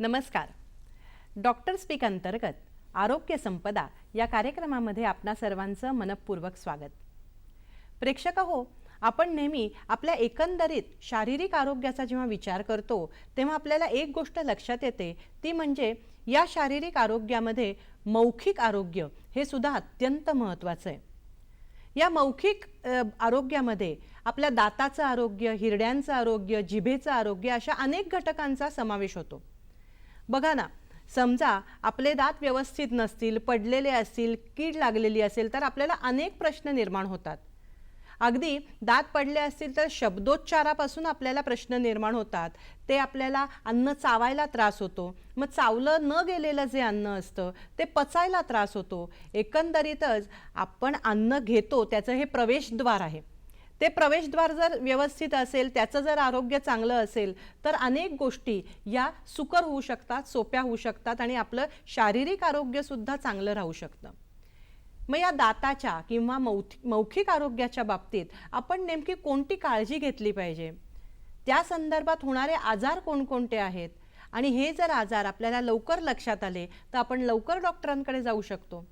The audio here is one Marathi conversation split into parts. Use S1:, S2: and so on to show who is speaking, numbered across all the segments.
S1: नमस्कार. डॉक्टर स्पीक अंतर्गत आरोग्य संपदा या कार्यक्रमामध्ये आपणा सर्वांचं मनपूर्वक स्वागत. प्रेक्षक हो, आपण नेहमी आपल्या एकंदरीत शारीरिक आरोग्याचा जेव्हा विचार करतो तेव्हा आपल्याला एक गोष्ट लक्षात येते, ती म्हणजे या शारीरिक आरोग्यामध्ये मौखिक आरोग्य हे सुद्धा अत्यंत महत्त्वाचं आहे. या मौखिक आरोग्यामध्ये आपल्या दाताचं आरोग्य, हिरड्यांचं आरोग्य, जिभेचं आरोग्य अशा अनेक घटकांचा समावेश होतो. बघा ना, समजा आपले दात व्यवस्थित नसतील, पडलेले असतील, कीड लागलेली असेल तर आपल्याला अनेक प्रश्न निर्माण होतात. अगदी दात पडले असतील तर शब्दोच्चारापासून आपल्याला प्रश्न निर्माण होतात. ते आपल्याला अन्न चावायला त्रास होतो. मग चावलं न गेलेलं जे अन्न असतं ते पचायला त्रास होतो. एकंदरीतच आपण अन्न घेतो त्याचं हे प्रवेशद्वार आहे. ते प्रवेशद्वार जर व्यवस्थित असेल, त्याचं जर आरोग्य चांगलं असेल तर अनेक गोष्टी या सुकर होऊ शकतात, सोप्या होऊ शकतात आणि आपलं शारीरिक आरोग्यसुद्धा चांगलं राहू शकतं. मग या दाताच्या किंवा मौखिक आरोग्याच्या बाबतीत आपण नेमकी कोणती काळजी घेतली पाहिजे, त्या संदर्भात होणारे आजार कोणकोणते आहेत आणि हे जर आजार आपल्याला लवकर लक्षात आले तर आपण लवकर डॉक्टरांकडे जाऊ शकतो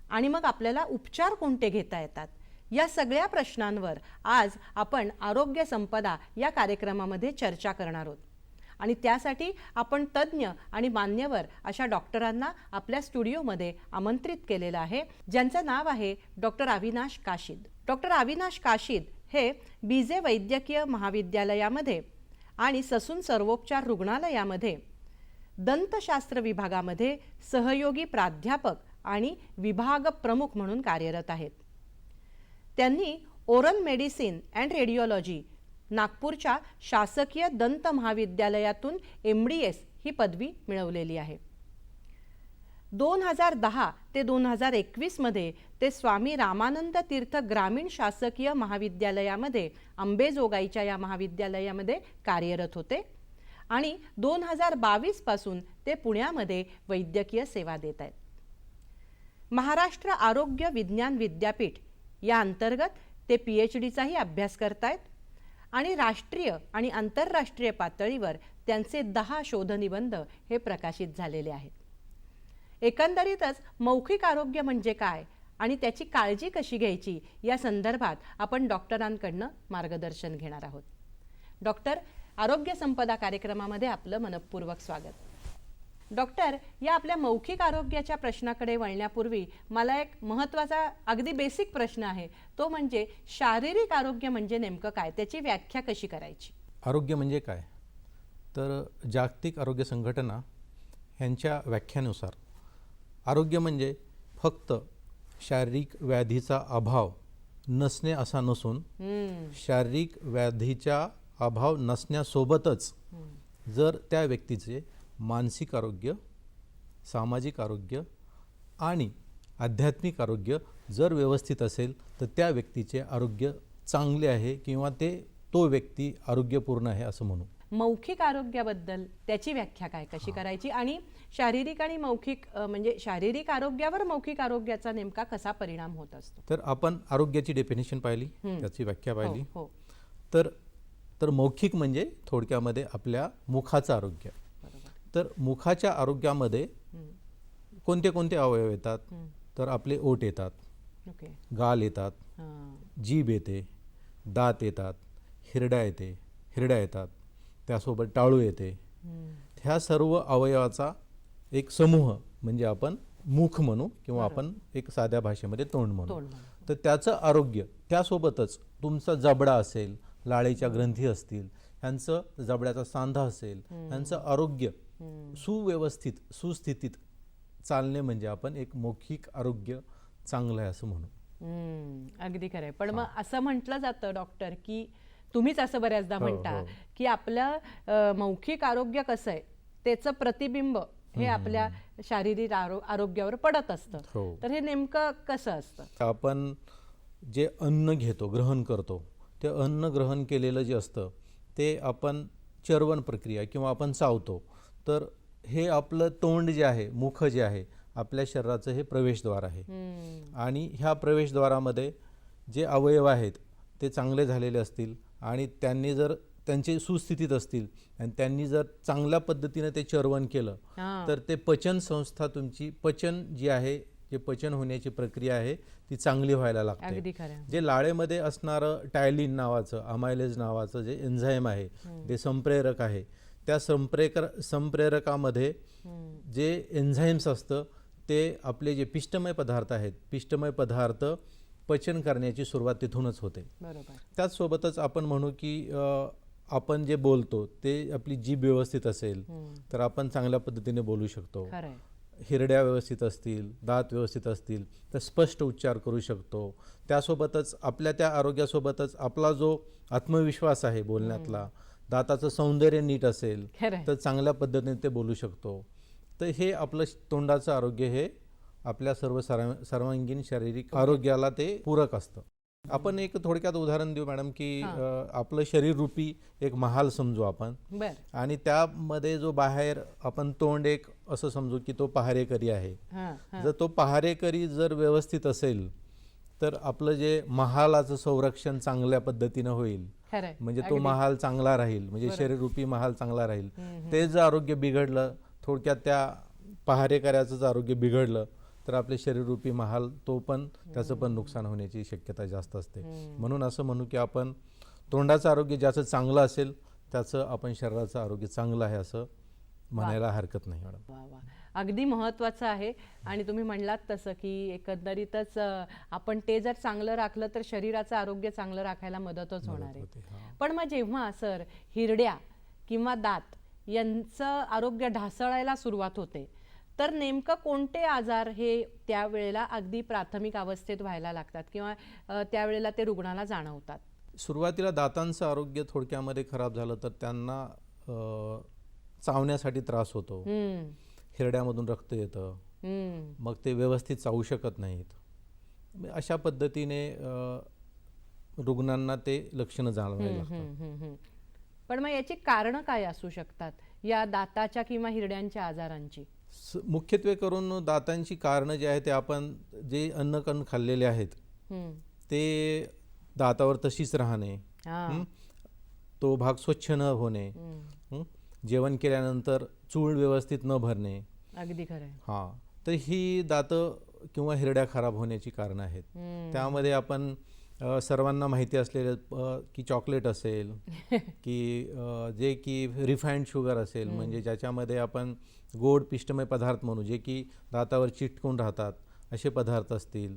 S1: आणि मग आपल्याला उपचार कोणते घेता येतात, या सगळ्या प्रश्नांवर आज आपण आरोग्य संपदा या कार्यक्रमामध्ये चर्चा करणार आहोत. आणि त्यासाठी आपण तज्ज्ञ आणि मान्यवर अशा डॉक्टरांना आपल्या स्टुडिओमध्ये आमंत्रित केलेलं आहे, ज्यांचं नाव आहे डॉक्टर अविनाश काशीद. डॉक्टर अविनाश काशीद हे बीजे वैद्यकीय महाविद्यालयामध्ये आणि ससून सर्वोपचार रुग्णालयामध्ये दंतशास्त्र विभागामध्ये सहयोगी प्राध्यापक आणि विभाग प्रमुख म्हणून कार्यरत आहेत. त्यांनी ओरल मेडिसिन अँड रेडिओलॉजी नागपूरच्या शासकीय दंत महाविद्यालयातून MDS ही पदवी मिळवलेली आहे. 2010 ते 2021 मध्ये ते स्वामी रामानंद तीर्थ ग्रामीण शासकीय महाविद्यालयामध्ये अंबेजोगाईच्या या महाविद्यालयामध्ये कार्यरत होते आणि 2022 पासून ते पुण्यामध्ये वैद्यकीय सेवा देत आहेत. महाराष्ट्र आरोग्य विज्ञान विद्यापीठ या अंतर्गत ते PhDचाही अभ्यास करतायत आणि राष्ट्रीय आणि आंतरराष्ट्रीय पातळीवर त्यांचे 10 शोधनिबंध हे प्रकाशित झालेले आहेत. एकंदरीतच मौखिक आरोग्य म्हणजे काय आणि त्याची काळजी कशी घ्यायची या संदर्भात आपण डॉक्टरांकडनं मार्गदर्शन घेणार आहोत. डॉक्टर, आरोग्य संपदा कार्यक्रमामध्ये आपलं मनपूर्वक स्वागत. डॉक्टर, या आपल्या मौखिक आरोग्याच्या प्रश्नाकडे वळण्यापूर्वी मला एक महत्त्वाचा अगदी बेसिक प्रश्न आहे, तो म्हणजे शारीरिक आरोग्य म्हणजे नेमकं काय, त्याची व्याख्या कशी करायची?
S2: आरोग्य म्हणजे काय तर जागतिक आरोग्य संघटना यांच्या व्याख्यानुसार आरोग्य म्हणजे फक्त शारीरिक व्याधीचा अभाव नसणे असा नसून शारीरिक व्याधीचा अभाव नसण्यासोबतच जर त्या व्यक्तीचे मानसिक आरोग्य, सामाजिक आरोग्य आणि आध्यात्मिक आरोग्य जर व्यवस्थित असेल तर त्या व्यक्तीचे आरोग्य चांगले आहे किंवा तो व्यक्ती आरोग्यपूर्ण आहे असं म्हणू.
S1: मौखिक आरोग्याबद्दल त्याची व्याख्या काय, कशी करायची आणि शारीरिक आणि मौखिक म्हणजे शारीरिक आरोग्यावर मौखिक आरोग्याचा नेमका कसा परिणाम होत असतो?
S2: तर आपण आरोग्याची डेफिनेशन पाहिली, त्याची व्याख्या पाहिली.
S1: हो.
S2: तर मौखिक म्हणजे थोडक्यामध्ये आपल्या मुखाचं आरोग्य. तर मुखाच्या आरोग्यामध्ये कोणते कोणते अवयव येतात तर आपले ओठ येतात, गाल येतात, जीभ येते, दात येतात, हिरड्या येतात, त्यासोबत टाळू येते. ह्या सर्व अवयवाचा एक समूह म्हणजे आपण मुख म्हणू किंवा आपण एक साध्या भाषेमध्ये तोंड म्हणू. तर त्याचं आरोग्य, त्यासोबतच तुमचा जबडा असेल, लाळेच्या ग्रंथी असतील, ह्यांचं जबड्याचा सांधा असेल, ह्यांचं आरोग्य सुव्यवस्थित सुस्थितीत चालणे म्हणजे आपण एक मौखिक आरोग्य चांगलं आहे असं म्हणू.
S1: अगदी खरंय. पण मग असं म्हटलं जातं डॉक्टर, की तुम्हीच असं बऱ्याचदा म्हणता, की आपलं मौखिक आरोग्य कसं आहे त्याचं प्रतिबिंब हे आपल्या शारीरिक आरोग्यावर पडत असतं. तर हे नेमकं कसं असतं?
S2: आपण जे अन्न घेतो, ग्रहण करतो, ते अन्न ग्रहण केलेलं जे असतं ते आपण चर्वण प्रक्रिया किंवा आपण चावतो. तर हे आपलं तोंड जे आहे, मुख जे आहे, आपल्या शरीराचं हे प्रवेशद्वार आहे. आणि ह्या प्रवेशद्वारामध्ये जे अवयव आहेत ते चांगले झालेले असतील आणि त्यांनी जर त्यांचे सुस्थितीत असतील आणि त्यांनी जर चांगल्या पद्धतीने ते चर्वण केलं तर ते पचन संस्था तुमची पचन जी आहे, जे पचन होण्याची प्रक्रिया आहे ती चांगली व्हायला लागते. जे लाळेमध्ये असणारं टायलिन नावाचं, अमायलेज नावाचं जे एन्झाईम आहे, ते संप्रेरक आहे, त्या संप्रेरकामध्ये जे एन्झाईम्स असतं ते आपले जे पिष्टमय पदार्थ आहेत, पिष्टमय पदार्थ पचन करण्याची सुरुवात तिथूनच होते. त्याचसोबतच आपण म्हणू की आपण जे बोलतो ते आपली जीभ व्यवस्थित असेल तर आपण चांगल्या पद्धतीने बोलू शकतो. हिरड्या व्यवस्थित असतील, दात व्यवस्थित असतील तर स्पष्ट उच्चार करू शकतो. त्यासोबतच आपल्या त्या आरोग्यासोबतच आपला जो आत्मविश्वास आहे बोलण्यातला, दाताचं सौंदर्य नीट असेल तर चांगल्या पद्धतीने ते बोलू शकतो. तर हे आपलं तोंडाचं आरोग्य हे आपल्या सर्वांगीण शारीरिक आरोग्याला ते पूरक असतं. आपण एक थोडक्यात उदाहरण देऊ मॅडम, की आपलं शरीर रूपी एक महाल समजू आपण, आणि त्यामध्ये जो बाहेर आपण तोंड एक असं समजू की तो पहारेकरी आहे. जर तो पहारेकरी जर व्यवस्थित असेल तर आपलं जे महालाचं संरक्षण चांगल्या पद्धतीनं होईल, म्हणजे तो महाल चांगला राहील, म्हणजे शरीर रूपी महाल चांगला राहील. ते जर आरोग्य बिघडलं, थोडक्यात त्या पहारेकऱ्याचं जर आरोग्य बिघडलं तर आपले शरीररूपी महाल तो पण त्याचं पण नुकसान होण्याची शक्यता जास्त असते. म्हणून असं म्हणू की आपण तोंडाचं आरोग्य ज्याचं चांगलं असेल त्याचं आपण शरीराचं आरोग्य चांगलं आहे असं म्हणायला हरकत नाही मॅडम.
S1: अगदी महत्त्वाचं आहे. आणि तुम्ही म्हणलात तसं की एकंदरीतच आपण ते जर चांगलं राखलं तर शरीराचं आरोग्य चांगलं राखायला मदतच होणार आहे. पण मग जेव्हा सर हिरड्या किंवा दात यांचं आरोग्य ढासळायला सुरुवात होते तर नेमकं कोणते आजार हे त्यावेळेला अगदी प्राथमिक अवस्थेत व्हायला लागतात किंवा त्यावेळेला ते रुग्णाला जाणवतात?
S2: सुरुवातीला दातांचं आरोग्य थोडक्यामध्ये खराब झालं तर त्यांना चावण्यासाठी त्रास होतो, हिरड्यामधून रक्त येतं, मग ते व्यवस्थित चावू शकत नाहीत. अशा पद्धतीने रुग्णांना ते लक्षणं जाणवायला लागतात.
S1: पण मग याची कारणं काय असू शकतात या दाताच्या किंवा हिरड्यांच्या आजारांची?
S2: मुख्यत्वे करून दातांची कारणं जी आहेत ते आपण जे अन्नकण खाल्लेले आहेत ते दातावर तशीच राहणे, तो भाग स्वच्छ न होणे, जेवण केल्यानंतर चूळ व्यवस्थित न भरणे.
S1: अगदी खरं आहे.
S2: हां, तर ही दातं किंवा हिरड्या खराब होण्याची कारणं आहेत. त्यामध्ये आपण सर्वांना माहिती असलेले की चॉकलेट असेल की जे की रिफाईंड शुगर असेल, म्हणजे ज्याच्यामध्ये आपण गोड पिष्टमय पदार्थ म्हणू, जे की दातावर चिटकून राहतात, असे पदार्थ असतील.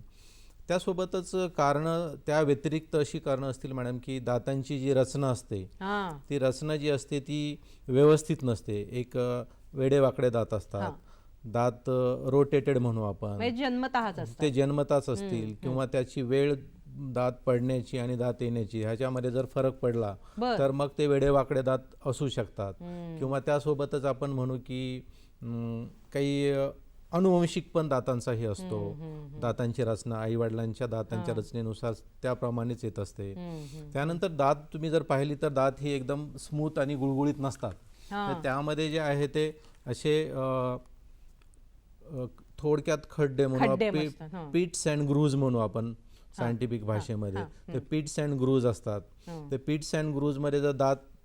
S2: त्यासोबतच कारणं त्या व्यतिरिक्त अशी कारणं असतील मॅडम की दातांची जी रचना असते ती रचना जी असते ती व्यवस्थित नसते. एक वेडेवाकडे दात असतात, दात रोटेटेड म्हणू आपण, ते जन्मताच असतील किंवा त्याची वेळ दात पडण्याची आणि दात येण्याची ह्याच्यामध्ये जर फरक पडला तर मग ते वेडेवाकडे दात असू शकतात. किंवा त्यासोबतच आपण म्हणू की काही अनुवंशिक पण दातांचाही असतो. दातांची रचना आईवडिलांच्या दातांच्या रचनेनुसार त्याप्रमाणेच येत असते. त्यानंतर दात तुम्ही जर पाहिली तर दात ही एकदम स्मूथ आणि गुळगुळीत नसतात. तर त्यामध्ये जे आहे ते असे थोडक्यात खड्डे म्हणू, पिट्स अँड ग्रूज म्हणू आपण सायंटिफिक भाषेमध्ये. ते पिट्स अँड ग्रूज असतात. ते पिट्स अँड ग्रूजमध्ये जर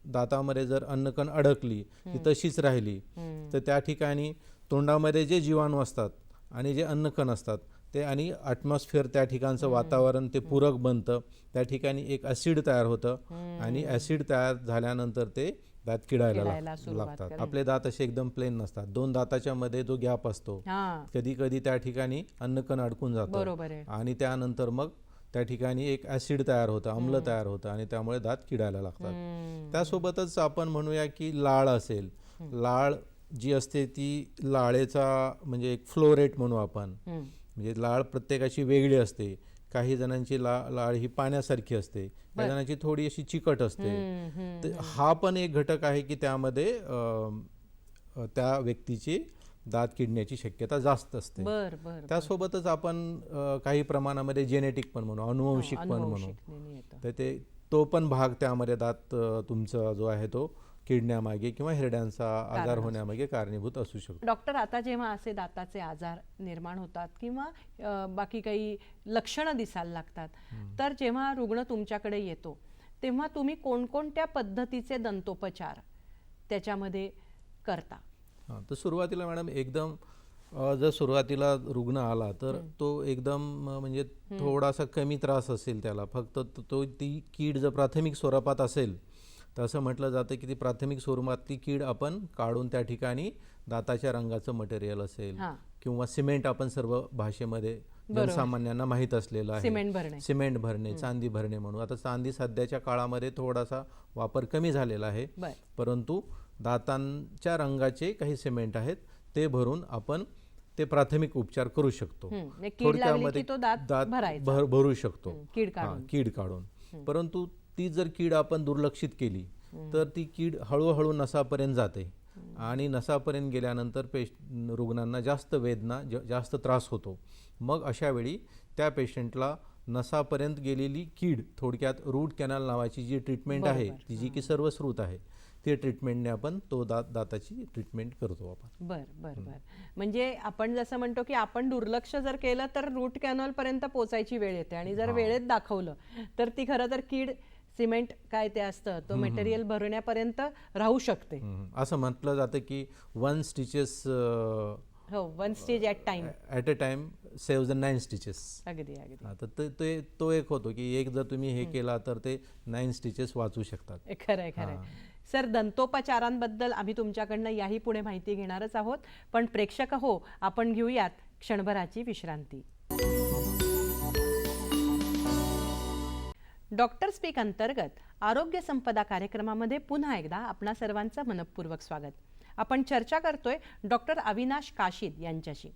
S2: दातामध्ये जर अन्नकण अडकली ती तशीच राहिली तर त्या ठिकाणी तोंडामध्ये जे जीवाणू असतात आणि जे अन्नकण असतात ते आणि ॲटमॉस्फिअर त्या ठिकाणचं वातावरण ते पूरक बनतं. त्या ठिकाणी एक ॲसिड तयार होतं आणि ॲसिड तयार झाल्यानंतर ते दात किडायला लागतात. आपले दात असे एकदम प्लेन नसतात. दोन दाताच्या मध्ये जो गॅप असतो कधी कधी त्या ठिकाणी अन्नकण अडकून जातं आणि त्यानंतर मग त्या ठिकाणी एक ॲसिड तयार होतं, आम्ल तयार होतं आणि त्यामुळे दात किडायला लागतात. त्यासोबतच आपण म्हणूया की लाळ असेल, लाळ जी असते ती लाळेचा म्हणजे एक फ्लो रेट म्हणू आपण, म्हणजे लाळ प्रत्येकाची वेगळी असते. काही जणांची लाळ ही पाण्यासारखी असते, काही जणांची थोडी अशी चिकट असते. तर हा पण एक घटक आहे की त्यामध्ये त्या व्यक्तीची दात किडण्याची शक्यता जास्त असते.
S1: बर बर
S2: त्यासोबतच आपण काही प्रमाणामध्ये जेनेटिक पण म्हणू, अनुवंशिक पण म्हणू.
S1: अनुवंशिकतेने येतं.
S2: तर तो पण भाग त्यामध्ये दात तुमचा जो आहे तो किडण्यामागे किंवा हिरड्यांचा आजार होण्यामागे कारणीभूत असू शकतो.
S1: डॉक्टर, आता जेव्हा असे दाताचे आजार निर्माण होतात किंवा बाकी काही लक्षणं दिसायला लागतात, तर जेव्हा रुग्ण तुमच्याकडे येतो तेव्हा तुम्ही कोणकोणत्या पद्धतीचे दंतोपचार त्याच्यामध्ये करता?
S2: हां, तर सुरुवातीला मॅडम एकदम जर सुरुवातीला रुग्ण आला तर तो एकदम म्हणजे थोडासा कमी त्रास असेल त्याला, फक्त ती कीड जर प्राथमिक स्वरूपात असेल तर असं म्हटलं जातं की ती प्राथमिक स्वरूपातली कीड आपण काढून त्या ठिकाणी दाताच्या रंगाचं मटेरियल असेल किंवा सिमेंट, आपण सर्व भाषेमध्ये जनसामान्यांना माहीत असलेलं आहे, सिमेंट भरणे, चांदी भरणे म्हणून. आता चांदी सध्याच्या काळामध्ये थोडासा वापर कमी झालेला आहे, परंतु दातांच्या रंगाचे काही सिमेंट आहेत ते भरून आपण ते प्राथमिक उपचार करू शकतो. थोडक्यामध्ये दात भरू शकतो कीड काढून. परंतु ती जर कीड आपण दुर्लक्षित केली तर ती कीड हळूहळू नसापर्यंत जाते आणि नसापर्यंत गेल्यानंतर रुग्णांना जास्त वेदना, जास्त त्रास होतो. मग अशा वेळी त्या पेशंटला नसापर्यंत गेलेली कीड, थोडक्यात रूट कॅनल नावाची जी ट्रीटमेंट आहे, ती जी की सर्वश्रुत आहे, ते ट्रीटमेंटने आपण तो दाताची ट्रीटमेंट करतो आपण.
S1: बर बर बर म्हणजे आपण जसं म्हणतो की आपण दुर्लक्ष जर केलं तर रूट कॅनॉल पर्यंत पोचायची वेळ येते आणि जर वेळेत दाखवलं तर ती खरं तर कीड सिमेंट काय ते असतं तो मटेरियल भरण्यापर्यंत राहू शकते.
S2: असं म्हटलं जातं की 1 stitches
S1: one stage at
S2: a time save the 9 stitches.
S1: अगदी अगदी.
S2: तर तो एक होतो की एक जर तुम्ही हे केला तर ते 9 स्टिचेस वाचू शकतात.
S1: खरंय खरंय. सर, दंतोपचारांबद्दल आम्ही तुमच्याकडनं याही पुढे माहिती घेणारच आहोत, पण प्रेक्षक हो, आपण घेऊयात क्षणभराची विश्रांती. डॉक्टर स्पीक अंतर्गत आरोग्य संपदा कार्यक्रमामध्ये पुन्हा एकदा आपणा सर्वांचं मनपूर्वक स्वागत. आपण चर्चा करतोय डॉक्टर अविनाश काशीद यांच्याशी.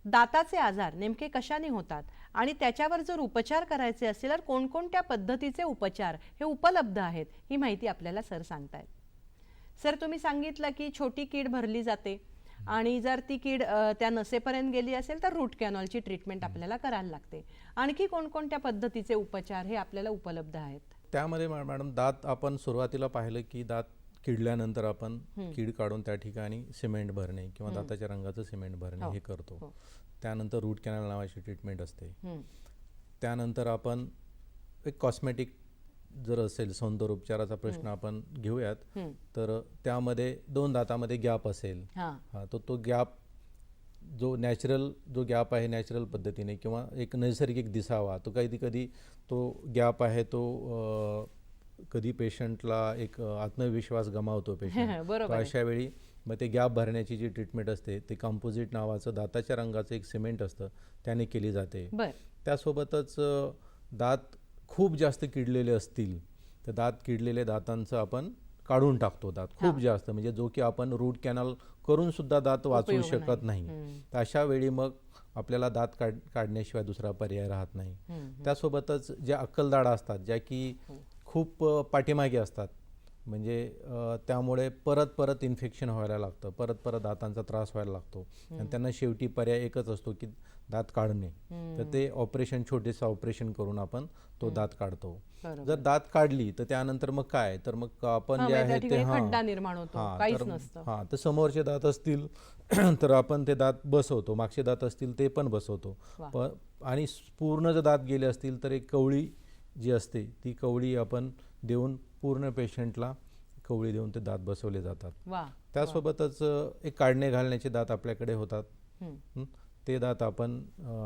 S1: दाताचे आजार नेमके कशाने होतात आणि त्याच्यावर जर उपचार करायचे असेल तर कोणकोणत्या पद्धतीचे उपचार हे उपलब्ध आहेत, ही माहिती आपल्याला सर सांगतायत. सर, तुम्ही सांगितलं की छोटी कीड भरली जाते आणि जर ती कीड त्या नसेपर्यंत गेली असेल तर रूट कॅनॉलची ट्रीटमेंट आपल्याला करायला लागते. आणखी कोणकोणत्या पद्धतीचे उपचार हे आपल्याला उपलब्ध आहेत?
S2: त्यामध्ये मॅडम दात आपण सुरुवातीला पाहिलं की दात किडल्यानंतर आपण कीड काढून त्या ठिकाणी सिमेंट भरणे किंवा दाताच्या रंगाचं सिमेंट भरणे हे करतो. त्यानंतर रूट कॅनल नावाची ट्रीटमेंट असते. त्यानंतर आपण एक कॉस्मेटिक जर असेल, सौंदर्य उपचाराचा प्रश्न आपण घेऊयात, तर त्यामध्ये 2 दातामध्ये गॅप असेल, तो गॅप जो नॅचरल गॅप आहे, नॅचरल पद्धतीने किंवा एक नैसर्गिक दिसावा, तो कधी तो गॅप आहे तो कधी पेशंटला एक आत्मविश्वास गमावतो पेशंट. अशा वेळी मग ते गॅप भरण्याची जी ट्रीटमेंट असते ते कंपोजिट नावाचं दाताच्या रंगाचं एक सिमेंट असतं त्याने केली जाते. त्यासोबतच दात खूप जास्त किडलेले असतील तर किडलेले दातांचं आपण काढून टाकतो दात खूप जास्त, म्हणजे जो की आपण रूट कॅनल करून सुद्धा दात वाचवू शकत नाही. तर अशा वेळी मग आपल्याला दात काढण्याशिवाय दुसरा पर्याय राहत नाही. त्यासोबतच ज्या अक्कलदाढा असतात, ज्या की खूप पाठीमागे असतात, म्हणजे त्यामुळे परत इन्फेक्शन व्हायला लागतं, परत दातांचा त्रास व्हायला लागतो आणि त्यांना शेवटी पर्याय एकच असतो की दात काढणे. तर ते ऑपरेशन, छोटेसं ऑपरेशन करून आपण तो दात काढतो. जर दात काढली तर त्यानंतर मग काय, तर मग आपण जे आहे ते तर समोरचे दात असतील तर आपण ते दात बसवतो, मागचे दात असतील ते पण बसवतो. आणि पूर्ण जर दात गेले असतील तर एक कवळी जी असते ती कवळी आपण देऊन पूर्ण पेशंटला कवळी देऊन ते दात बसवले जातात. त्यासोबतच एक काढणे घालण्याचे दात आपल्याकडे होतात. ते दात आपण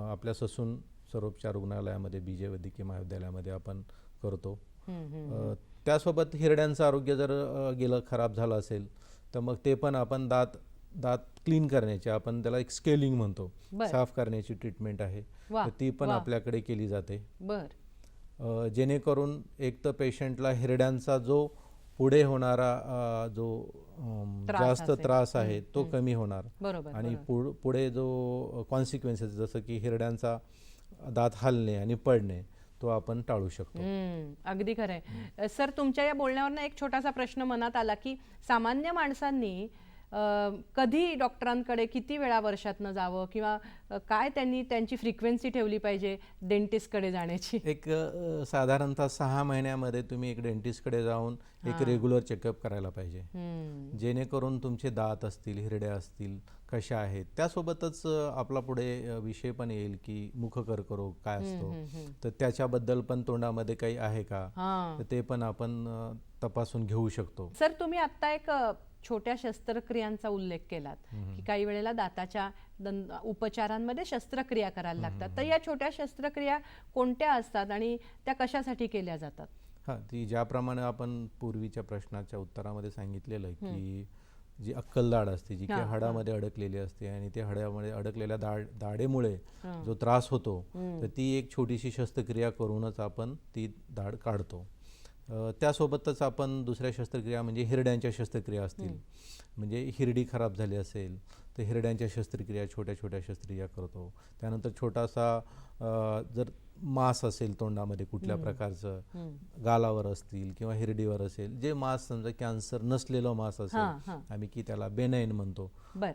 S2: आपल्या ससून सर्वोपचार रुग्णालयामध्ये, BJ वैद्यकीय महाविद्यालयामध्ये आपण करतो. त्यासोबत हिरड्यांचं आरोग्य जर गेलं, खराब झालं असेल तर मग ते पण आपण दात क्लीन करण्याची, आपण त्याला एक स्केलिंग म्हणतो, साफ करण्याची ट्रीटमेंट आहे, तर ती पण आपल्याकडे केली जाते. जेणेकरून एक तर पेशंटला हिरड्यांचा जो पुढे होणारा जो जास्त त्रास आहे तो कमी होणार आणि पुढे जो कॉन्सिक्वेन्सेस, जसं की हिरड्यांचा दात हलणे आणि पडणे तो आपण टाळू शकतो.
S1: अगदी खरंय. सर, तुमच्या या बोलण्यावरनं एक छोटासा प्रश्न मनात आला की सामान्य माणसांनी कधी डॉक्टरांकडे किती वेळा वर्षातनं जावं किंवा काय त्यांनी त्यांची फ्रिक्वेन्सी ठेवली पाहिजे डेंटिस्टकडे जाण्याची?
S2: एक साधारणतः 6 महिन्यामध्ये तुम्ही एक डेंटिस्टकडे जाऊन एक रेग्युलर चेकअप करायला पाहिजे, जेणेकरून तुमचे दात असतील, हिरड्या असतील कशा आहेत. त्यासोबतच आपला पुढे विषय पण येईल की मुखकर्करोग काय असतो, तर त्याच्याबद्दल पण तोंडामध्ये काही आहे का, तर ते पण आपण तपासून घेऊ शकतो.
S1: सर, तुम्ही आता एक छोट्या शस्त्रक्रियांचा उल्लेख केलात की काही वेळेला दाताच्या उपचारांमध्ये शस्त्रक्रिया करायला लागतात. तर या छोट्या शस्त्रक्रिया कोणत्या असतात आणि त्या कशासाठी केल्या जातात?
S2: हां, ती ज्याप्रमाणे आपण पूर्वीच्या प्रश्नाच्या उत्तरामध्ये सांगितलेलं की जी अक्कलदाढ असते, जी की हाडामध्ये अडकलेली असते आणि त्या हाडामध्ये अडकलेल्या दाढेमुळे जो त्रास होतो, तर ती एक छोटीशी शस्त्रक्रिया करूनच आपण ती दाढ काढतो. त्यासोबतच आपण दुसऱ्या शस्त्रक्रिया म्हणजे हिरड्यांच्या शस्त्रक्रिया असतील, म्हणजे हिरडी खराब झाली असेल तर हिरड्यांच्या शस्त्रक्रिया, छोट्या छोट्या शस्त्रक्रिया करतो. त्यानंतर छोटासा जर मांस असेल तोंडामध्ये कुठल्या प्रकारचं, गालावर असतील किंवा हिरडीवर असेल, जे मांस समजा कॅन्सर नसलेलं मांस असेल, आम्ही की त्याला बेनाईन म्हणतो.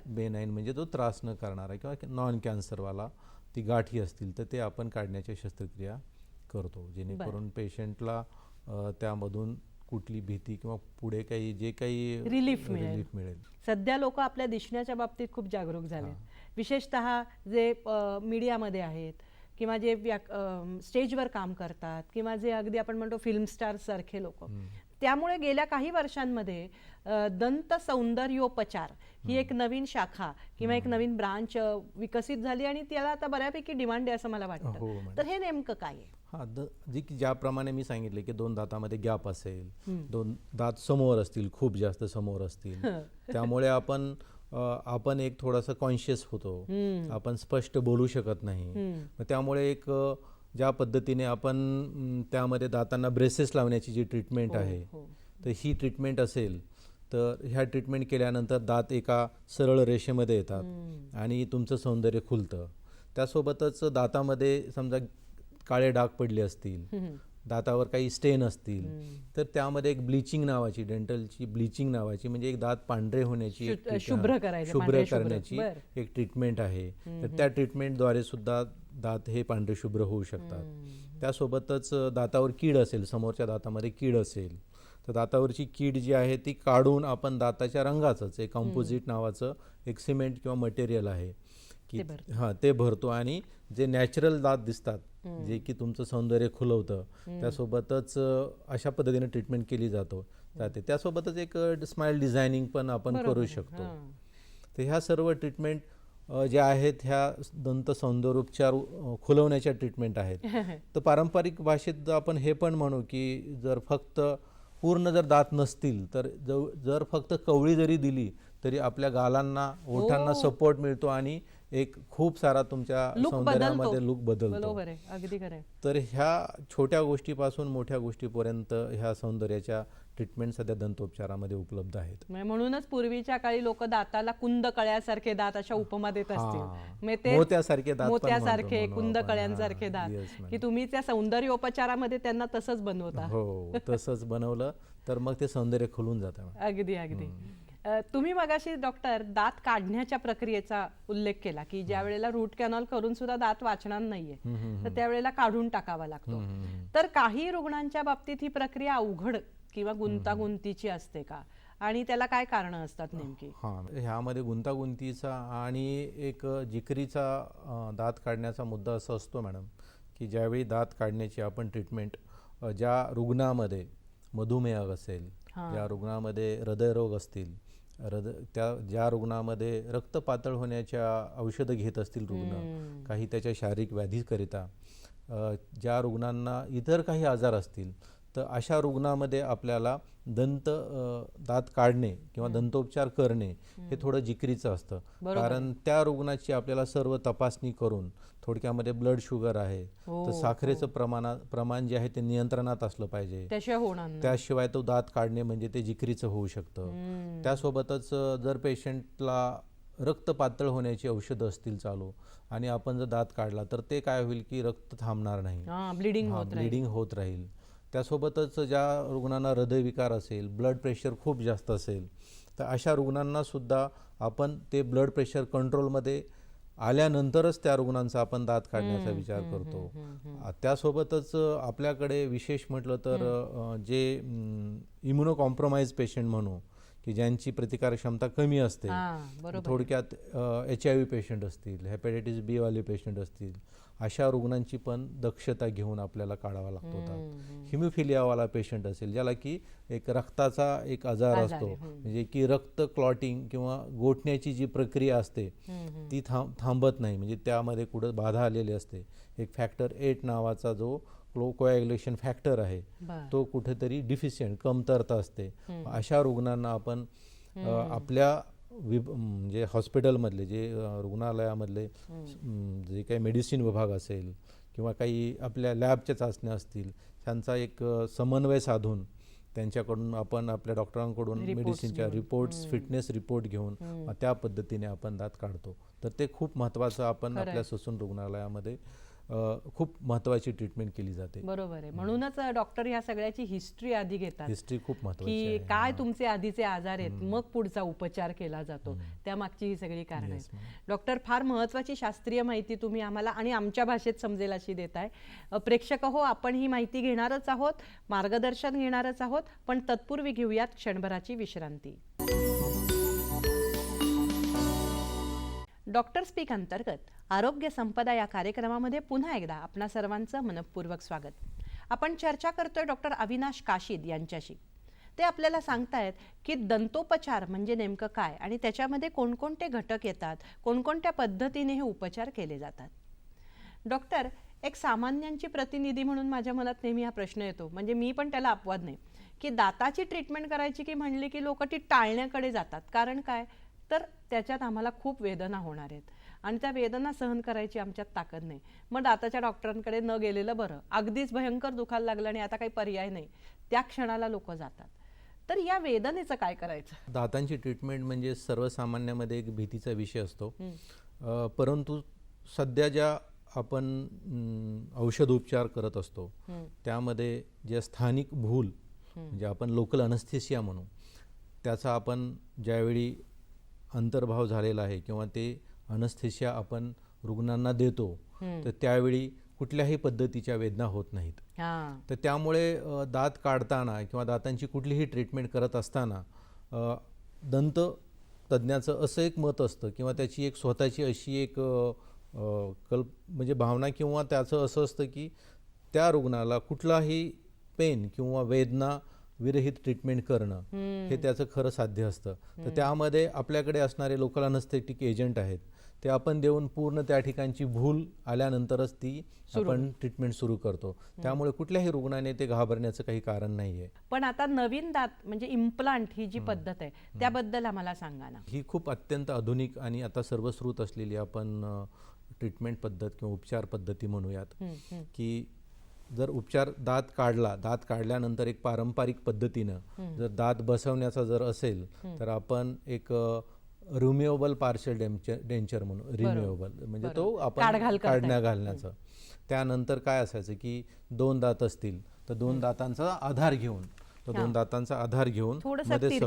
S2: बेनाईन म्हणजे तो त्रास न करणारा किंवा नॉन कॅन्सरवाला ती गाठी असतील तर ते आपण काढण्याची शस्त्रक्रिया करतो, जेणेकरून पेशंटला त्यामधून कुठली भीती किंवा पुढे काही जे काही
S1: रिलीफ मिळेल. सध्या लोक आपल्या दिसण्याच्या बाबतीत खूप जागरूक झाले, विशेषतः जे मीडियामध्ये आहेत किंवा जे स्टेजवर काम करतात किंवा जे अगदी आपण म्हणतो फिल्म स्टार सारखे लोक. त्यामुळे गेल्या काही वर्षांमध्ये दंत सौंदर्योपचार ही एक नवीन शाखा किंवा एक नवीन ब्रांच विकसित झाली आणि त्याला आता बऱ्यापैकी डिमांड आहे असं मला वाटतं. तर हे नेमकं काय आहे?
S2: ज्याप्रमाणे मी सांगितले की 2 दातामध्ये गॅप असेल, 2 दात समोर असतील, खूप जास्त समोर असतील, त्यामुळे आपण एक थोडासा कॉन्शियस होतो, आपण स्पष्ट बोलू शकत नाही. त्यामुळे एक ज्या पद्धतीने आपण त्यामध्ये दातांना ब्रेसेस लावण्याची जी ट्रीटमेंट आहे, तर ही ट्रीटमेंट असेल तर ह्या ट्रीटमेंट केल्यानंतर दात एका सरळ रेषेमध्ये येतात आणि तुमचं सौंदर्य खुलतं. त्यासोबतच दातामध्ये समजा काळे डाग पडले असतील, दातावर काही स्टेन असतील, तर त्यामध्ये एक ब्लिचिंग नावाची, डेंटलची ब्लिचिंग नावाची, म्हणजे एक दात पांढरे होण्याची, शुभ्र करण्याची एक ट्रीटमेंट आहे. तर त्या ट्रीटमेंटद्वारे सुद्धा दात हे पांढरे शुभ्र होऊ शकतात. त्यासोबतच दातावर कीड असेल, समोरच्या दातामध्ये कीड असेल, तर दातावरची कीड जी आहे ती काढून आपण दाताच्या रंगाचंच एक कंपोजिट नावाचं एक सिमेंट किंवा मटेरियल आहे की ते भरतो आणि जे नॅचरल दात दिसतात, जे की तुमचं सौंदर्य खुलवतं, त्यासोबतच अशा पद्धतीने ट्रीटमेंट केली जाते. त्यासोबतच एक स्माइल डिझायनिंग पण आपण करू शकतो. तर ह्या सर्व ट्रीटमेंट ज्या आहेत ह्या दंत सौंदर्योपचार खुलवण्याच्या ट्रीटमेंट आहेत. तर पारंपरिक भाषेत आपण हे पण म्हणू की जर फक्त पूर्ण जर दात नसतील तर जर फक्त कवळी जरी दिली तरी आपल्या गालांना, ओठांना सपोर्ट मिळतो आणि एक खूप सारा तुमच्या सौंदर्यामध्ये लुक बदलतो. तर ह्या छोट्या गोष्टीपासून मोठ्या गोष्टीपर्यंत ह्या सौंदर्याच्या ट्रीटमेंट सध्या दंतोपचारामध्ये उपलब्ध आहेत.
S1: म्हणूनच पूर्वीच्या काळी लोक दाताला कुंद कळ्यासारखे दात अशा उपमा देत असतील, मोत्यासारखे कुंद कळ्यांसारखे दात, की तुम्ही त्या सौंदर्योपचारामध्ये त्यांना तसंच बनवता.
S2: हो, तसंच बनवलं तर मग ते सौंदर्य खुलून जातं.
S1: अगदी अगदी. तुम्ही मगाशी डॉक्टर दात काढण्याच्या प्रक्रियेचा उल्लेख केला की ज्या वेळेला रूट कॅनॉल करून सुद्धा दात वाचणार नाहीये तर त्यावेळेला काढून टाकावा लागतो. तर काही रुग्णांच्या बाबतीत ही प्रक्रिया अवघड किंवा गुंतागुंतीची असते का, आणि त्याला काय कारण असतात नेमकी?
S2: ह्यामध्ये गुंतागुंतीचा आणि एक जिकरीचा दात काढण्याचा मुद्दा असा असतो मॅडम की ज्यावेळी दात काढण्याची आपण ट्रीटमेंट, ज्या रुग्णामध्ये मधुमेह असेल, ज्या रुग्णामध्ये हृदयरोग असतील, ज्या रुग्णामध्ये रक्त पातळ होण्याच्या औषधं घेत असतील रुग्ण, काही त्याच्या शारीरिक व्याधीकरिता, ज्या रुग्णांना इतर काही आजार असतील, तर अशा रुग्णामध्ये आपल्याला दात काढणे किंवा दंतोपचार करणे हे थोडं जिकरीचं असतं. कारण त्या रुग्णाची आपल्याला सर्व तपासणी करून, थोडक्यामध्ये ब्लड शुगर आहे तर साखरेचं प्रमाण जे आहे ते नियंत्रणात असलं पाहिजे, त्याशिवाय तो दात काढणे म्हणजे ते जिकरीचं होऊ शकतं. त्यासोबतच जर पेशंटला रक्त पातळ होण्याची औषधं असतील चालू आणि आपण जर दात काढला तर ते काय होईल की रक्त थांबणार नाही,
S1: ब्लिडिंग होत राहील.
S2: ब्लिडिंग होत राहील. त्यासोबतच ज्या रुग्णांना हृदयविकार असेल, ब्लड प्रेशर खूप जास्त असेल, तर अशा रुग्णांना सुद्धा आपण ते ब्लड प्रेशर कंट्रोलमध्ये आल्यानंतरच त्या रुग्णांचा आपण दात काढण्याचा विचार करतो. त्यासोबतच आपल्याकडे विशेष म्हटलं तर जे इम्युनो कॉम्प्रोमाइज पेशंट म्हणू की ज्यांची प्रतिकारक क्षमता कमी असते, थोडक्यात HIV पेशंट असतील, हेपॅटायटिस बी वाले पेशंट असतील, अशा रुग्णांची पण दक्षता घेऊन आपल्याला काढावा लागतो दात. हिमोफिलियावाला पेशंट असेल ज्याला की एक रक्ताचा एक आजार असतो, म्हणजे की रक्त क्लॉटिंग किंवा गोठण्याची जी प्रक्रिया असते ती थांबत नाही, म्हणजे त्यामध्ये कुठं बाधा आलेली असते. एक फॅक्टर 8 नावाचा जो कोॲग्युलेशन फॅक्टर आहे तो कुठेतरी डिफिशियंट कमतरता असते. अशा रुग्णांना आपण आपल्या म्हणजे हॉस्पिटलमधले जे रुग्णालयामधले जे काही मेडिसिन विभाग असेल किंवा काही आपल्या लॅबच्या चाचण्या असतील त्यांचा एक समन्वय साधून त्यांच्याकडून आपण आपल्या डॉक्टरांकडून मेडिसिनच्या रिपोर्ट्स, फिटनेस रिपोर्ट घेऊन त्या पद्धतीने आपण दात काढतो. तर ते खूप महत्त्वाचं आपण आपल्या ससून रुग्णालयामध्ये खूप महत्त्वाची ट्रीटमेंट केली जाते.
S1: बरोबर आहे. म्हणूनच डॉक्टर ह्या सगळ्याची हिस्ट्री आधी घेतात.
S2: हिस्ट्री खूप महत्त्वाची
S1: की
S2: आहे.
S1: काय तुमचे आधीचे आजार आहेत, मग पुढचा उपचार केला जातो. त्यामागची ही सगळी कारणं आहेत. डॉक्टर, फार महत्त्वाची शास्त्रीय माहिती तुम्ही आम्हाला आणि आमच्या भाषेत समजेल अशी देताय. प्रेक्षक हो, आपण ही माहिती घेणारच आहोत, मार्गदर्शन घेणारच आहोत, पण तत्पूर्वी घेऊयात क्षणभराची विश्रांती. डॉक्टर स्पीक अंतर्गत आरोग्य संपदा या कार्यक्रमामध्ये पुन्हा एकदा आपणा सर्वांचं मनपूर्वक स्वागत. आपण चर्चा करतोय डॉक्टर अविनाश काशीद यांच्याशी. ते आपल्याला सांगतायत की दंतोपचार म्हणजे नेमकं काय आणि त्याच्यामध्ये कोणकोणते घटक येतात, कोणकोणत्या पद्धतीने हे उपचार केले जातात. डॉक्टर, एक सामान्यांची प्रतिनिधी म्हणून माझ्या मनात नेहमी हा प्रश्न येतो, म्हणजे मी पण त्याला अपवाद नाही, की दाताची ट्रीटमेंट करायची की म्हणली की लोक ती टाळण्याकडे जातात. कारण काय, तर त्याच्यात आम्हाला खूप वेदना होणार आहेत आणि त्या वेदना सहन करायची आमच्यात ताकद नाही. मग दाताच्या डॉक्टरांकडे न गेलेलं बरं. अगदीच भयंकर दुखायला लागलं आणि आता काही पर्याय नाही, त्या क्षणाला लोक जातात. तर या वेदनेचं काय करायचं?
S2: दातांची ट्रीटमेंट म्हणजे सर्वसामान्यामध्ये एक भीतीचा विषय असतो, परंतु सध्या ज्या आपण औषधोपचार करत असतो त्यामध्ये जे स्थानिक भूल म्हणजे आपण लोकल अनस्थेसिया म्हणू, त्याचा आपण ज्यावेळी अंतर्भाव झालेला आहे किंवा ते अनस्थेसिया आपण रुग्णांना देतो तर त्यावेळी कुठल्याही पद्धतीच्या वेदना होत नाहीत. तर त्यामुळे दात काढताना किंवा दातांची कुठलीही ट्रीटमेंट करत असताना दंत तज्ज्ञाचं असं एक मत असतं किंवा त्याची एक स्वतःची अशी एक म्हणजे भावना किंवा त्याचं असं असतं की त्या रुग्णाला कुठलाही पेन किंवा वेदना विरहित ट्रीटमेंट करणं हे त्याचं खरं साध्य असतं. तर त्यामध्ये आपल्याकडे असणारे लोकल अनस्थेटिक एजंट आहेत ते आपण देऊन पूर्ण त्या ठिकाणची भूल आल्यानंतरच ती आपण ट्रीटमेंट सुरू करतो. त्यामुळे कुठल्याही रुग्णाने ते घाबरण्याचं काही कारण नाही आहे.
S1: पण आता नवीन दात म्हणजे इम्प्लांट ही जी पद्धत आहे त्याबद्दल आम्हाला सांगा ना.
S2: ही खूप अत्यंत आधुनिक आणि आता सर्वश्रुत असलेली आपण ट्रीटमेंट पद्धत किंवा उपचार पद्धती म्हणूयात. की जर उपचार दात काढल्यानंतर एक पारंपरिक पद्धतीनं जर दात बसवण्याचा जर असेल तर आपण एक रिम्युएबल पार्शियल डेंचर म्हणून, रिम्युएबल म्हणजे तो आपण काढण्या घालण्याचं. त्यानंतर काय असायचं की 2 दात असतील तर 2 दातांचा आधार घेऊन मध्ये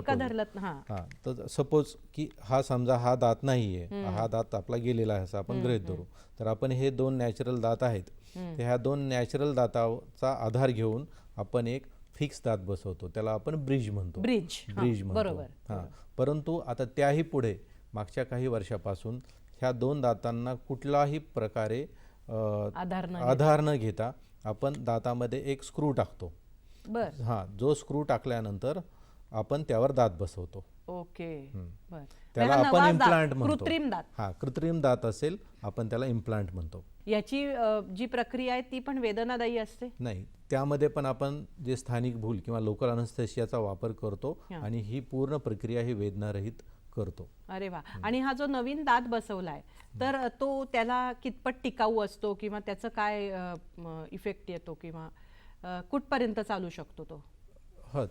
S2: तर सपोज की हा समजा हा दात नाहीये, हा दात आपला गेलेला आहे असं आपण गृहीत धरू, तर आपण हे 2 नॅचरल दात आहेत, तर ह्या 2 नॅचरल दाताचा आधार घेऊन आपण एक फिक्स दात बसवतो, त्याला आपण ब्रिज म्हणतो. परंतु आता त्याही पुढे मागच्या काही वर्षापासून ह्या 2 दातांना कुठलाही प्रकारे आधार न घेता आपण दातामध्ये एक स्क्रू टाकतो. जो स्क्रू टाकल्यानंतर आपण त्यावर दात बसवतो. त्याला आपण इम्प्लांट म्हणतो. कृत्रिम दात असेल आपण त्याला इम्प्लांट म्हणतो.
S1: याची जी प्रक्रिया आहे ती पण वेदनादायी असते?
S2: नाही, त्यामध्ये पण आपण जे स्थानिक भूल किंवा लोकल अनस्थेसियाचा वापर करतो आणि ही पूर्ण प्रक्रिया ही वेदनारहित करतो.
S1: अरे वा. आणि हा जो नवीन दात बसवलाय तर तो त्याला कितपत टिकाऊ असतो किंवा त्याचं काय इफेक्ट येतो किंवा कुठपर्यंत चालू शकतो तो?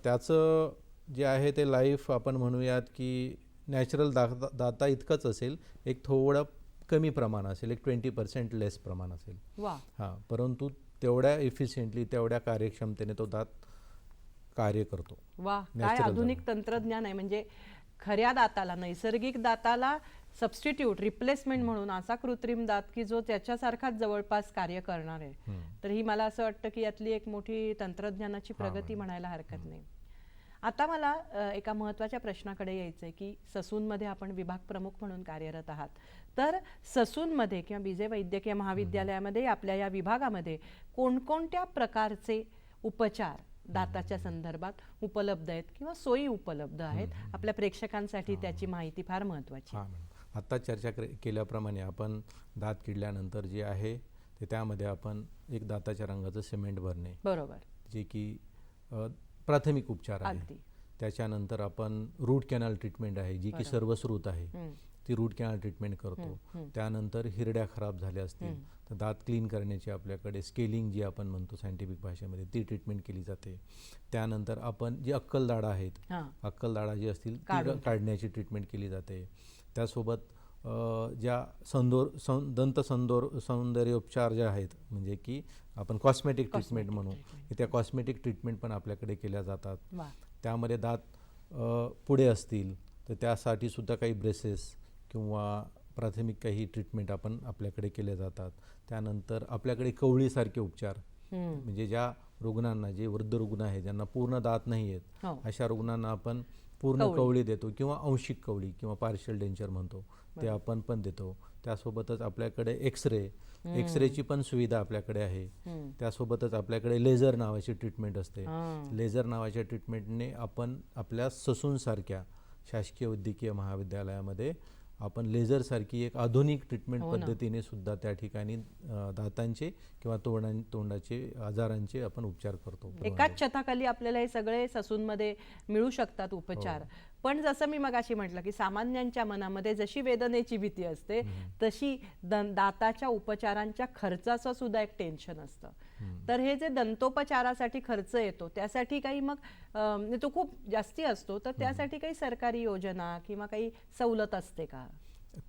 S2: त्याचं जे आहे ते लाईफ आपण म्हणूयात की नॅचरल दाता इतकंच असेल, एक थोडं कमी प्रमाण असेल, एक 20% लेस प्रमाण असेल.
S1: वा
S2: हां, परंतु तेवढ्या इफिशियंटली, तेवढ्या कार्यक्षमतेने तो दात कार्य करतो.
S1: वा काय
S2: Natural
S1: आधुनिक तंत्रज्ञान आहे. म्हणजे खऱ्या दाताला, नैसर्गिक दाताला सबस्टिट्यूट, रिप्लेसमेंट म्हणून असा कृत्रिम दात की जो त्याच्यासारखाच जवळपास कार्य करणार आहे. तर ही मला असं वाटतं की यातली एक मोठी तंत्रज्ञानाची प्रगती म्हणायला हरकत नाही. आता मला एका महत्त्वाच्या प्रश्नाकडे यायचं आहे की ससूनमध्ये आपण विभाग प्रमुख म्हणून कार्यरत आहात. तर ससूनमध्ये किंवा बीजे वैद्यकीय महाविद्यालयामध्ये आपल्या या विभागामध्ये कोणकोणत्या प्रकारचे उपचार दाताच्या संदर्भात उपलब्ध आहेत किंवा सोयी उपलब्ध आहेत? आपल्या प्रेक्षकांसाठी त्याची माहिती फार महत्त्वाची.
S2: हां मॅडम, आत्ता चर्चा केल्याप्रमाणे आपण दात किडल्यानंतर जे आहे ते त्यामध्ये आपण एक दाताच्या रंगाचं सिमेंट भरणे,
S1: बरोबर,
S2: जे की प्राथमिक उपचार आहे.
S1: अगदी.
S2: त्याच्यानंतर आपण रूट कॅनल ट्रीटमेंट आहे, जी की सर्वश्रुत आहे, ती रूट कॅनल ट्रीटमेंट करतो. त्यानंतर हिरड्या खराब झाल्या असतील तर दात क्लीन करण्याची आपल्याकडे स्केलिंग जी आपण म्हणतो सायंटिफिक भाषेमध्ये, ती ट्रीटमेंट केली जाते. त्यानंतर आपण जी अक्कलदाढा आहेत, अक्कलदाढा जी असतील ती काढण्याची ट्रीटमेंट केली जाते. त्यासोबत ज्या दंत सौंदर्योपचार जे आहेत, म्हणजे की आपण कॉस्मेटिक ट्रीटमेंट म्हणू, त्या कॉस्मेटिक ट्रीटमेंट पण आपल्याकडे केल्या जातात. त्यामध्ये दात पुढे असतील तर त्यासाठी सुद्धा काही ब्रेसेस किंवा प्राथमिक काही ट्रीटमेंट आपण आपल्याकडे केले जातात. त्यानंतर आपल्याकडे कवळीसारखे उपचार, म्हणजे ज्या रुग्णांना, जे वृद्ध रुग्ण आहेत ज्यांना पूर्ण दात नाही आहेत, अशा रुग्णांना आपण पूर्ण कवळी देतो किंवा आंशिक कवळी किंवा पार्शियल डेंचर म्हणतो, ते आपण पण देतो. त्यासोबतच आपल्याकडे एक्सरेची पण सुविधा आपल्याकडे आहे. त्यासोबतच आपल्याकडे लेझर नावाची ट्रीटमेंट असते. लेझर नावाच्या ट्रीटमेंटने आपण आपल्या ससूनसारख्या शासकीय वैद्यकीय महाविद्यालयामध्ये आपण लेझरसारखी एक आधुनिक ट्रीटमेंट पद्धतीने सुद्धा त्या ठिकाणी दातांचे किंवा तोंडाचे आजारांचे आपण उपचार करतो.
S1: एकाच छताखाली आपल्याला हे सगळे ससूनमध्ये मिळू शकतात उपचार. पण जसं मी मगाशी म्हटलं की सामान्यांच्या मनामध्ये जशी वेदनेची भीती असते तशी दाताच्या उपचारांच्या खर्चाचं सुद्धा एक टेन्शन असतं. तर हे जे दंतोपचारासाठी खर्च येतो त्यासाठी काही मग तो खूप जास्ती असतो, तर त्यासाठी काही सरकारी योजना किंवा काही सवलत असते का?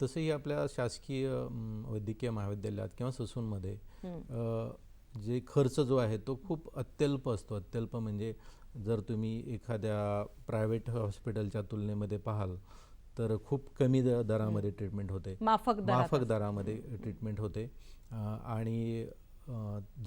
S2: तसंही आपल्या शासकीय वैद्यकीय महाविद्यालयात किंवा ससूनमध्ये जे खर्च जो आहे तो खूप अत्यल्प असतो. अत्यल्प म्हणजे जर तुम्ही एखाद्या प्रायव्हेट हॉस्पिटलच्या तुलनेमध्ये पाहाल तर खूप कमी दरामध्ये ट्रीटमेंट होते, माफक दरामध्ये ट्रीटमेंट होते. आणि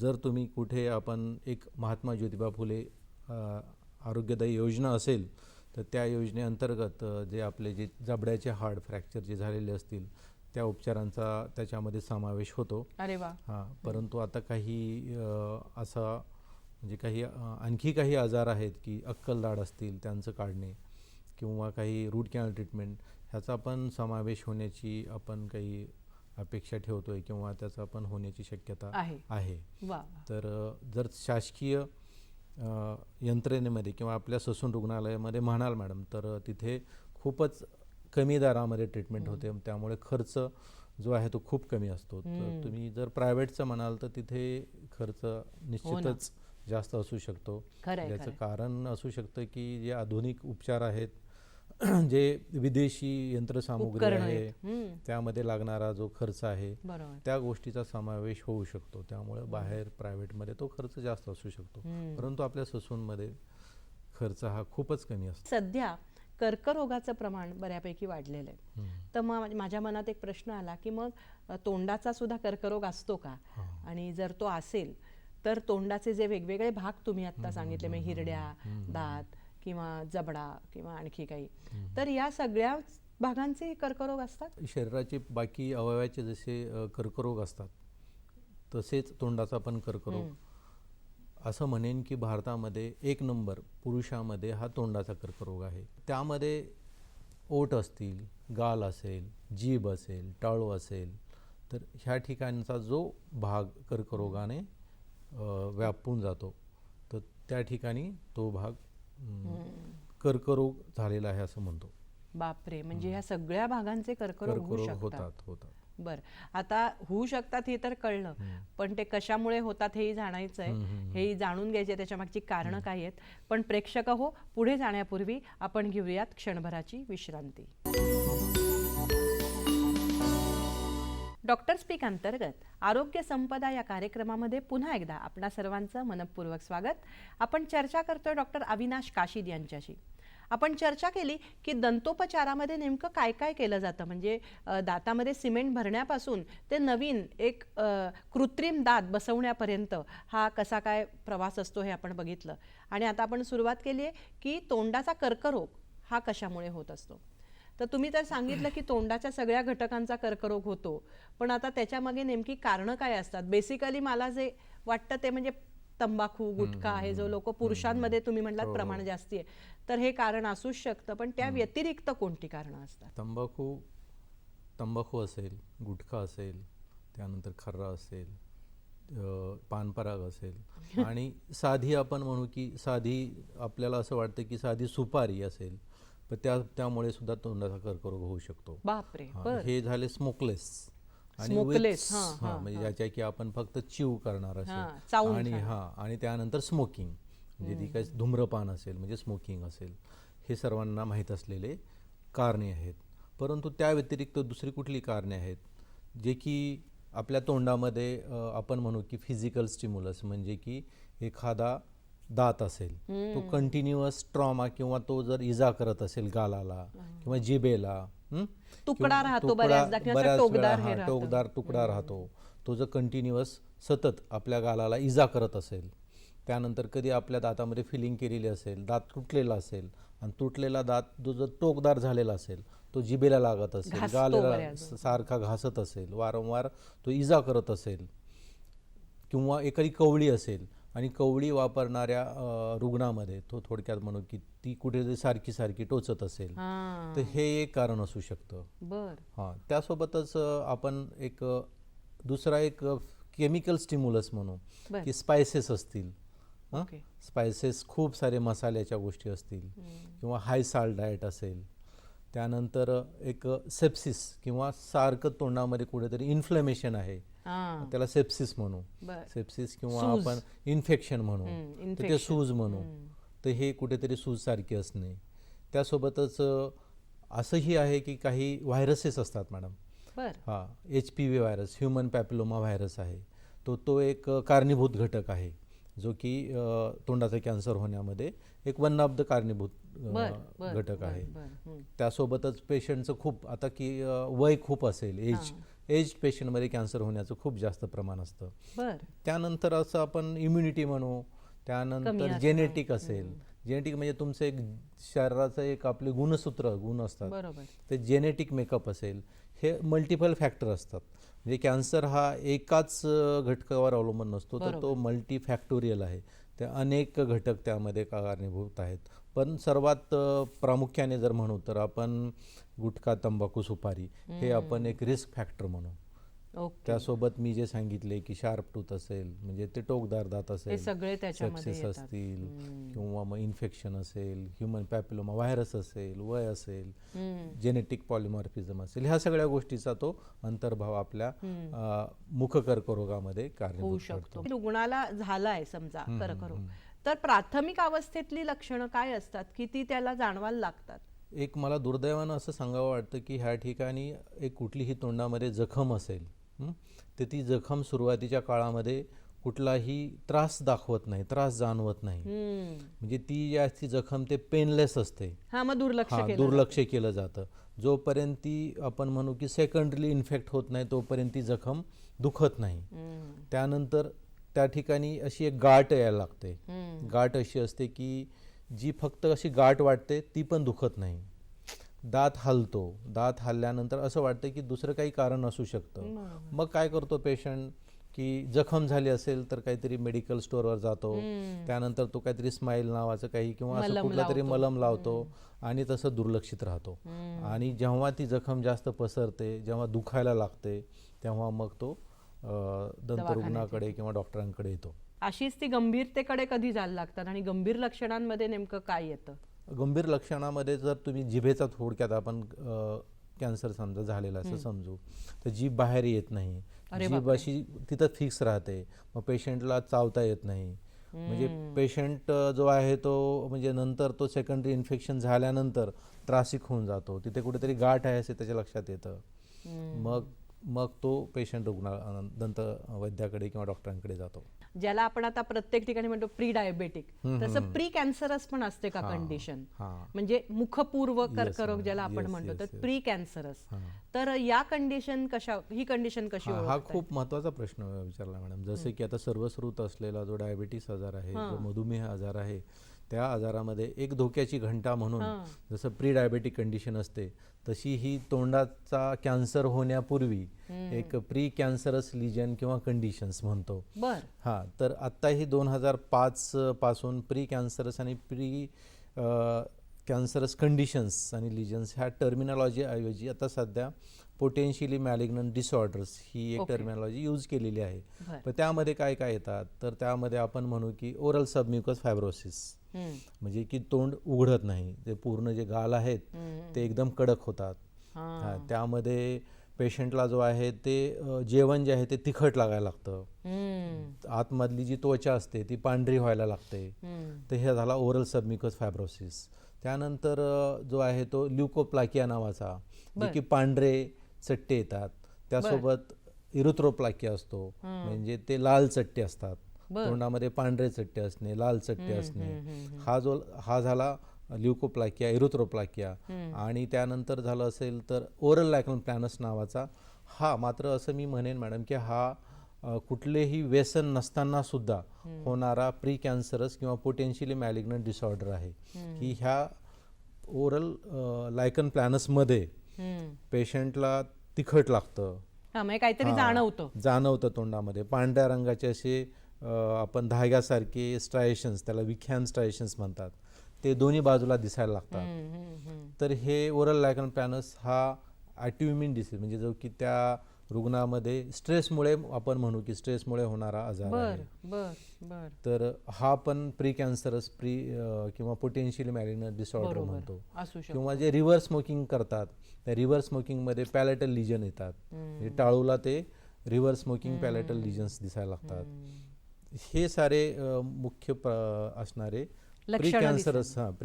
S2: जर तुम्ही कुठे आपण एक महात्मा ज्योतिबा फुले आरोग्यदायी योजना असेल तर त्या योजनेअंतर्गत जे आपले जे जबड्याचे हाड फ्रॅक्चर जे झालेले असतील त्या उपचारांचा त्याच्यामध्ये समावेश होतो.
S1: अरे वा.
S2: हां, परंतु आता काही असा म्हणजे काही आणखी काही आजार आहेत की अक्कलदाढ असतील त्यांचं काढणे किंवा काही रूट कॅनल ट्रीटमेंट, ह्याचा पण समावेश होण्याची आपण काही अपेक्षा ठेवतोय किंवा त्याचा पण होण्याची शक्यता आहे. तर जर शासकीय यंत्रणेमध्ये किंवा आपल्या ससून रुग्णालयामध्ये म्हणाल मॅडम, तर तिथे खूपच कमी दरामध्ये ट्रीटमेंट होते, त्यामुळे खर्च जो आहे तो खूप कमी असतो. तर तुम्ही जर प्रायव्हेटचं म्हणाल तर तिथे खर्च निश्चितच जास्त असू शकतो. याचं कारण असू शकतं की जे आधुनिक उपचार आहेत, जे विदेशी यंत्रसामुग्री आहे, त्यामध्ये लागणारा जो खर्च आहे त्या गोष्टीचा समावेश होऊ शकतो. त्यामुळे बाहेर प्रायव्हेटमध्ये तो खर्च जास्त असू शकतो, परंतु आपल्या ससूनमध्ये खर्च हा खूपच कमी असतो.
S1: सध्या कर्करोगाचं प्रमाण बऱ्यापैकी वाढलेलं आहे, तर मग माझ्या मनात एक प्रश्न आला की मग तोंडाचा सुद्धा कर्करोग असतो का? आणि जर तो असेल तर तोंडाचे जे वेगवेगळे भाग तुम्ही आता सांगितले, म्हणजे हिरड्या, दात किंवा जबडा किंवा आणखी काही, तर या सगळ्या भागांचे कर्करोग असतात?
S2: शरीराचे बाकी अवयवाचे जसे कर्करोग असतात तसेच तोंडाचा पण कर्करोग. असं म्हणेन की भारतामध्ये 1 नंबर पुरुषामध्ये हा तोंडाचा कर्करोग आहे. त्यामध्ये ओठ असतील, गाल असेल, जीभ असेल, टाळू असेल, तर ह्या ठिकाणचा जो भाग कर्करोगाने व्यापून जातो तर त्या ठिकाणी तो भाग कर्करोग झालेला आहे असं म्हणतो.
S1: बापरे, म्हणजे ह्या सगळ्या भागांचे कर्करोग होऊ शकतात.
S2: होतात.
S1: बर, आता होऊ शकतात हे तर कळलं, पण ते कशामुळे होतात हेही जाणायचं आहे, हेही जाणून घ्यायचे, त्याच्या मागची कारणं काय आहेत. पण प्रेक्षक हो, पुढे जाण्यापूर्वी आपण घेऊयात क्षणभराची विश्रांती. डॉक्टर स्पीक अंतर्गत आरोग्य संपदा या कार्यक्रमामध्ये पुन्हा एकदा आपणा सर्वांचं मनपूर्वक स्वागत. आपण चर्चा करतोय डॉक्टर अविनाश काशीद यांच्याशी. आपण चर्चा केली की दंतोपचारामध्ये नेमकं काय काय केलं जातं, म्हणजे दातामध्ये सिमेंट भरण्यापासून ते नवीन एक कृत्रिम दात बसवण्यापर्यंत हा कसा काय प्रवास असतो हे आपण बघितलं. आणि आता आपण सुरुवात केली आहे की तोंडाचा कर्करोग हा कशामुळे होत असतो. तर तुम्ही तर सांगितलं की तोंडाच्या सगळ्या घटकांचा कर्करोग होतो, पण आता त्याच्यामागे नेमकी कारणं काय असतात. बेसिकली मला जे वाटतं ते म्हणजे तंबाखू, गुटखा आहे, जो लोक पुरुषांमध्ये तुम्ही म्हटलात प्रमाण जास्ती आहे, तर हे कारण असूच शकतं, पण त्या व्यतिरिक्त कोणती कारणं असतात.
S2: तंबाखू असेल, गुटखा असेल, त्यानंतर खर्रा असेल, पानपराग असेल आणि साधी आपण म्हणू की साधी आपल्याला असं वाटतं की साधी सुपारी असेल, पण त्यामुळे सुद्धा तोंडाचा कर्करोग होऊ शकतो.
S1: बापरे.
S2: हे झाले स्मोकलेस आणि म्हणजे ज्याच्या की आपण फक्त चिव करणार असेल आणि त्यानंतर स्मोकिंग, म्हणजे ती काय धूम्रपान असेल म्हणजे स्मोकिंग असेल, हे सर्वांना माहीत असलेले कारणे आहेत. परंतु त्या व्यतिरिक्त दुसरी कुठली कारणे आहेत जे की आपल्या तोंडामध्ये आपण म्हणू की फिजिकल स्टिम्युलस, म्हणजे की एखादा दात असेल तो कंटिन्युअस ट्रॉमा किंवा तो जर इजा करत असेल गालाला किंवा जिभेला,
S1: तुकडा राहतो बऱ्याचदा,
S2: टोकदार तुकडा राहतो, तो जर कंटिन्युअस सतत आपल्या गालाला इजा करत असेल, त्यानंतर कधी आपल्या दातामध्ये फिलिंग केलेली असेल, दात तुटलेला असेल आणि तुटलेला दात जो जर टोकदार झालेला असेल, तो जिभेला लागत असेल, गालाला सारखा घासत असेल, वारंवार तो इजा करत असेल, किंवा एखादी कवळी असेल आणि कवळी वापरणाऱ्या रुग्णामध्ये तो थोडक्यात म्हणू की ती कुठेतरी सारखी सारखी टोचत असेल, तर हे एक कारण असू शकतं. त्यासोबतच आपण एक दुसरा एक केमिकल स्टिम्युलस म्हणू की स्पायसेस असतील, स्पायसेस खूप सारे मसाल्याच्या गोष्टी असतील किंवा हाय साल्ट डाएट असेल, त्यानंतर एक सेप्सिस किंवा सारखं तोंडामध्ये कुठेतरी इन्फ्लेमेशन आहे, त्याला सेप्सिस म्हणू, सेप्सिस किंवा आपण इन्फेक्शन म्हणू, तर ते सूज म्हणू, तर हे कुठेतरी सूज सारखी असणे. त्यासोबतच असंही आहे की काही व्हायरसेस असतात madam. HPV virus, human papilloma virus आहे, तो एक कारणीभूत घटक आहे जो की तोंडाचा कॅन्सर होण्यामध्ये एक वन ऑफ द कारणीभूत घटक आहे. त्यासोबतच पेशंटचं खूप आता की वय खूप असेल, एज पेशंटमध्ये कॅन्सर होण्याचं खूप जास्त प्रमाण असतं. त्यानंतर असं आपण इम्युनिटी म्हणू, त्यानंतर जेनेटिक असेल, जेनेटिक म्हणजे तुमचं एक शरीराचं एक आपले गुण असतात, ते जेनेटिक मेकअप असेल, हे मल्टिपल फॅक्टर असतात. म्हणजे कॅन्सर हा एकाच घटकावर अवलंबून नसतो, तर तो मल्टीफॅक्टोरियल आहे, ते अनेक घटक त्यामध्ये कारणीभूत आहेत. पण सर्वात प्रामुख्याने जर म्हणू तर आपण गुटखा, तंबाखू, सुपारी हे आपण एक रिस्क फॅक्टर म्हणू. त्यासोबत मी जे सांगितले की शार्प टूथ असेल, म्हणजे ते टोकदार दात असेल, सेप्सिस असतील किंवा मग इन्फेक्शन असेल, ह्युमन पॅपिलोमा व्हायरस असेल, वय असेल, जेनेटिक पॉलिमॉर्फिझम असेल, ह्या सगळ्या गोष्टीचा तो अंतर्भाव आपल्या मुखकर्करोगामध्ये कारणीभूत ठरतो.
S1: रुग्णाला झालाय समजा कर्करोग, तर प्राथमिक अवस्थेतली लक्षणं काय असतात की ती त्याला जाणवायला लागतात.
S2: एक मला दुर्दैवानं असं सांगावं वाटतं की ह्या ठिकाणी एक कुठलीही तोंडामध्ये जखम असेल, तर ती जखम सुरुवातीच्या काळामध्ये कुठलाही त्रास दाखवत नाही, त्रास जाणवत नाही, म्हणजे ती जखम ते पेनलेस असते, दुर्लक्ष केलं जातं. जोपर्यंत ती आपण म्हणू की सेकंडरी इन्फेक्ट होत नाही तोपर्यंत ती जखम दुखत नाही. त्यानंतर त्या ठिकाणी अशी एक गाठ यायला लागते. गाठ अशी असते की जी फक्त अशी गाठ वाटते, ती पण दुखत नाही. दात हलतो, दात हलल्यानंतर असं वाटतं की दुसरं काही कारण असू शकतं. मग काय करतो पेशंट की जखम झाली असेल तर काहीतरी मेडिकल स्टोअरवर जातो, त्यानंतर तो काहीतरी स्माईल नावाचं काही किंवा असं कुठला तरी मलम लावतो आणि तसं दुर्लक्षित राहतो. आणि जेव्हा ती जखम जास्त पसरते, जेव्हा दुखायला लागते, तेव्हा मग तो दंतरुग्णाकडे किंवा डॉक्टरांकडे येतो.
S1: अशीच ती गंभीरतेकडे कधी जायला लागतात आणि गंभीर लक्षणांमध्ये नेमकं काय येतं.
S2: गंभीर लक्षणामध्ये जर तुम्ही जिभेचा थोडक्यात आपण कॅन्सर समजा झालेला असं समजू, तर जीभ बाहेर येत नाही,
S1: अरे
S2: जीभ
S1: बापरे.
S2: अशी तिथं फिक्स राहते, मग पेशंटला चावता येत नाही. म्हणजे पेशंट जो आहे तो म्हणजे नंतर तो सेकंडरी इन्फेक्शन झाल्यानंतर त्रासिक होऊन जातो, तिथे कुठेतरी गाठ आहे असे त्याच्या लक्षात येतं. मग तो पेशंट दंत वैद्याकडे किंवा डॉक्टरांकडे जातो.
S1: ज्याला आपण आता प्रत्येक ठिकाणी म्हणतो प्री डायबेटिक, तसं प्री कॅन्सरस पण असते का
S2: हां,
S1: कंडिशन?
S2: हां.
S1: म्हणजे मुखपूर्व कर्करोग ज्याला आपण
S2: yes,
S1: म्हणतो,
S2: yes,
S1: तर
S2: yes.
S1: Pre cancerous.
S2: हां.
S1: तर ही कंडिशन कशी
S2: हा
S1: ओळखता
S2: खूप महत्त्वाचा प्रश्न विचारला मॅडम. जसे की आता सर्वश्रुत असलेला जो डायबिटीस आजार आहे, जो मधुमेह आजार आहे, त्या आजारामध्ये एक धोक्याची घंटा म्हणून जसं प्री डायबेटिक कंडिशन असते, तशी ही तोंडाचा कॅन्सर होण्यापूर्वी एक प्री कॅन्सरस लिजन किंवा कंडिशन्स म्हणतो.
S1: बर.
S2: हां, तर आत्ता ही 2005 पासून प्री कॅन्सरस आणि प्री कॅन्सरस कंडिशन्स आणि लिजन्स ह्या टर्मिनॉलॉजी ऐवजी आता सध्या पोटेन्शियली मॅलिग्नंट डिसऑर्डर्स ही एक
S1: Okay.
S2: टर्मिनॉलॉजी यूज केलेली आहे.
S1: बर.
S2: पण त्यामध्ये काय काय येतात, तर त्यामध्ये आपण म्हणू की ओरल सबम्युकस फायब्रोसिस, म्हणजे की तोंड उघडत नाही, ते पूर्ण जे गाल आहेत ते एकदम कडक होतात. हां, त्यामध्ये पेशंटला जो आहे ते जेवण जे आहे ते तिखट लागायला लागतं, आतमधली जी त्वचा असते ती पांढरी व्हायला लागते. तर हे झाला ओरल सबम्युकस फायब्रोसिस. त्यानंतर जो आहे तो ल्युकोप्लाकिया नावाचा, जे की पांढरे चट्टे येतात, त्यासोबत इरुथ्रोप्लाकिया असतो, म्हणजे ते लाल चट्टे असतात, तोंडामध्ये पांढरे चट्टे असणे, लाल चट्टे असणे. हा झाला ल्युकोप्लाकिया, इरुथ्रोप्लाकिया. आणि त्यानंतर झालं असेल तर ओरल लायकन प्लॅनस नावाचा. हा मात्र असं मी म्हणेन मॅडम की हा कुठलेही व्यसन नसताना सुद्धा होणारा प्री कॅन्सरस किंवा पोटेन्शियली मॅलिग्नंट डिसऑर्डर आहे, की ह्या ओरल लायकन प्लॅनसमध्ये पेशंटला तिखट लागतं,
S1: म्हणजे काहीतरी
S2: जाणवतं तोंडामध्ये, पांढऱ्या रंगाचे असे आपण धाग्यासारखे स्ट्रायशन्स, त्याला विख्यान स्ट्रायशन्स म्हणतात, ते दोन्ही बाजूला दिसायला लागतात. तर हे ओरल लायकन प्लॅनस हा ॲटिव्हिमिन डिसीज, म्हणजे जो की त्या रुग्णामध्ये स्ट्रेसमुळे आपण म्हणू की स्ट्रेसमुळे होणारा आजार आहे.
S1: बर.
S2: तर हा पण प्री कॅन्सरस किंवा पोटेन्शियली मॅलिग्नंट डिसऑर्डर म्हणतो. किंवा जे रिव्हर्स स्मोकिंग करतात, त्या रिव्हर्स स्मोकिंगमध्ये पॅलेटल लिजन येतात, म्हणजे टाळूला ते रिव्हर्स स्मोकिंग पॅलेटल लिजन्स दिसायला लागतात. हे सारे मुख्य असणारे प्री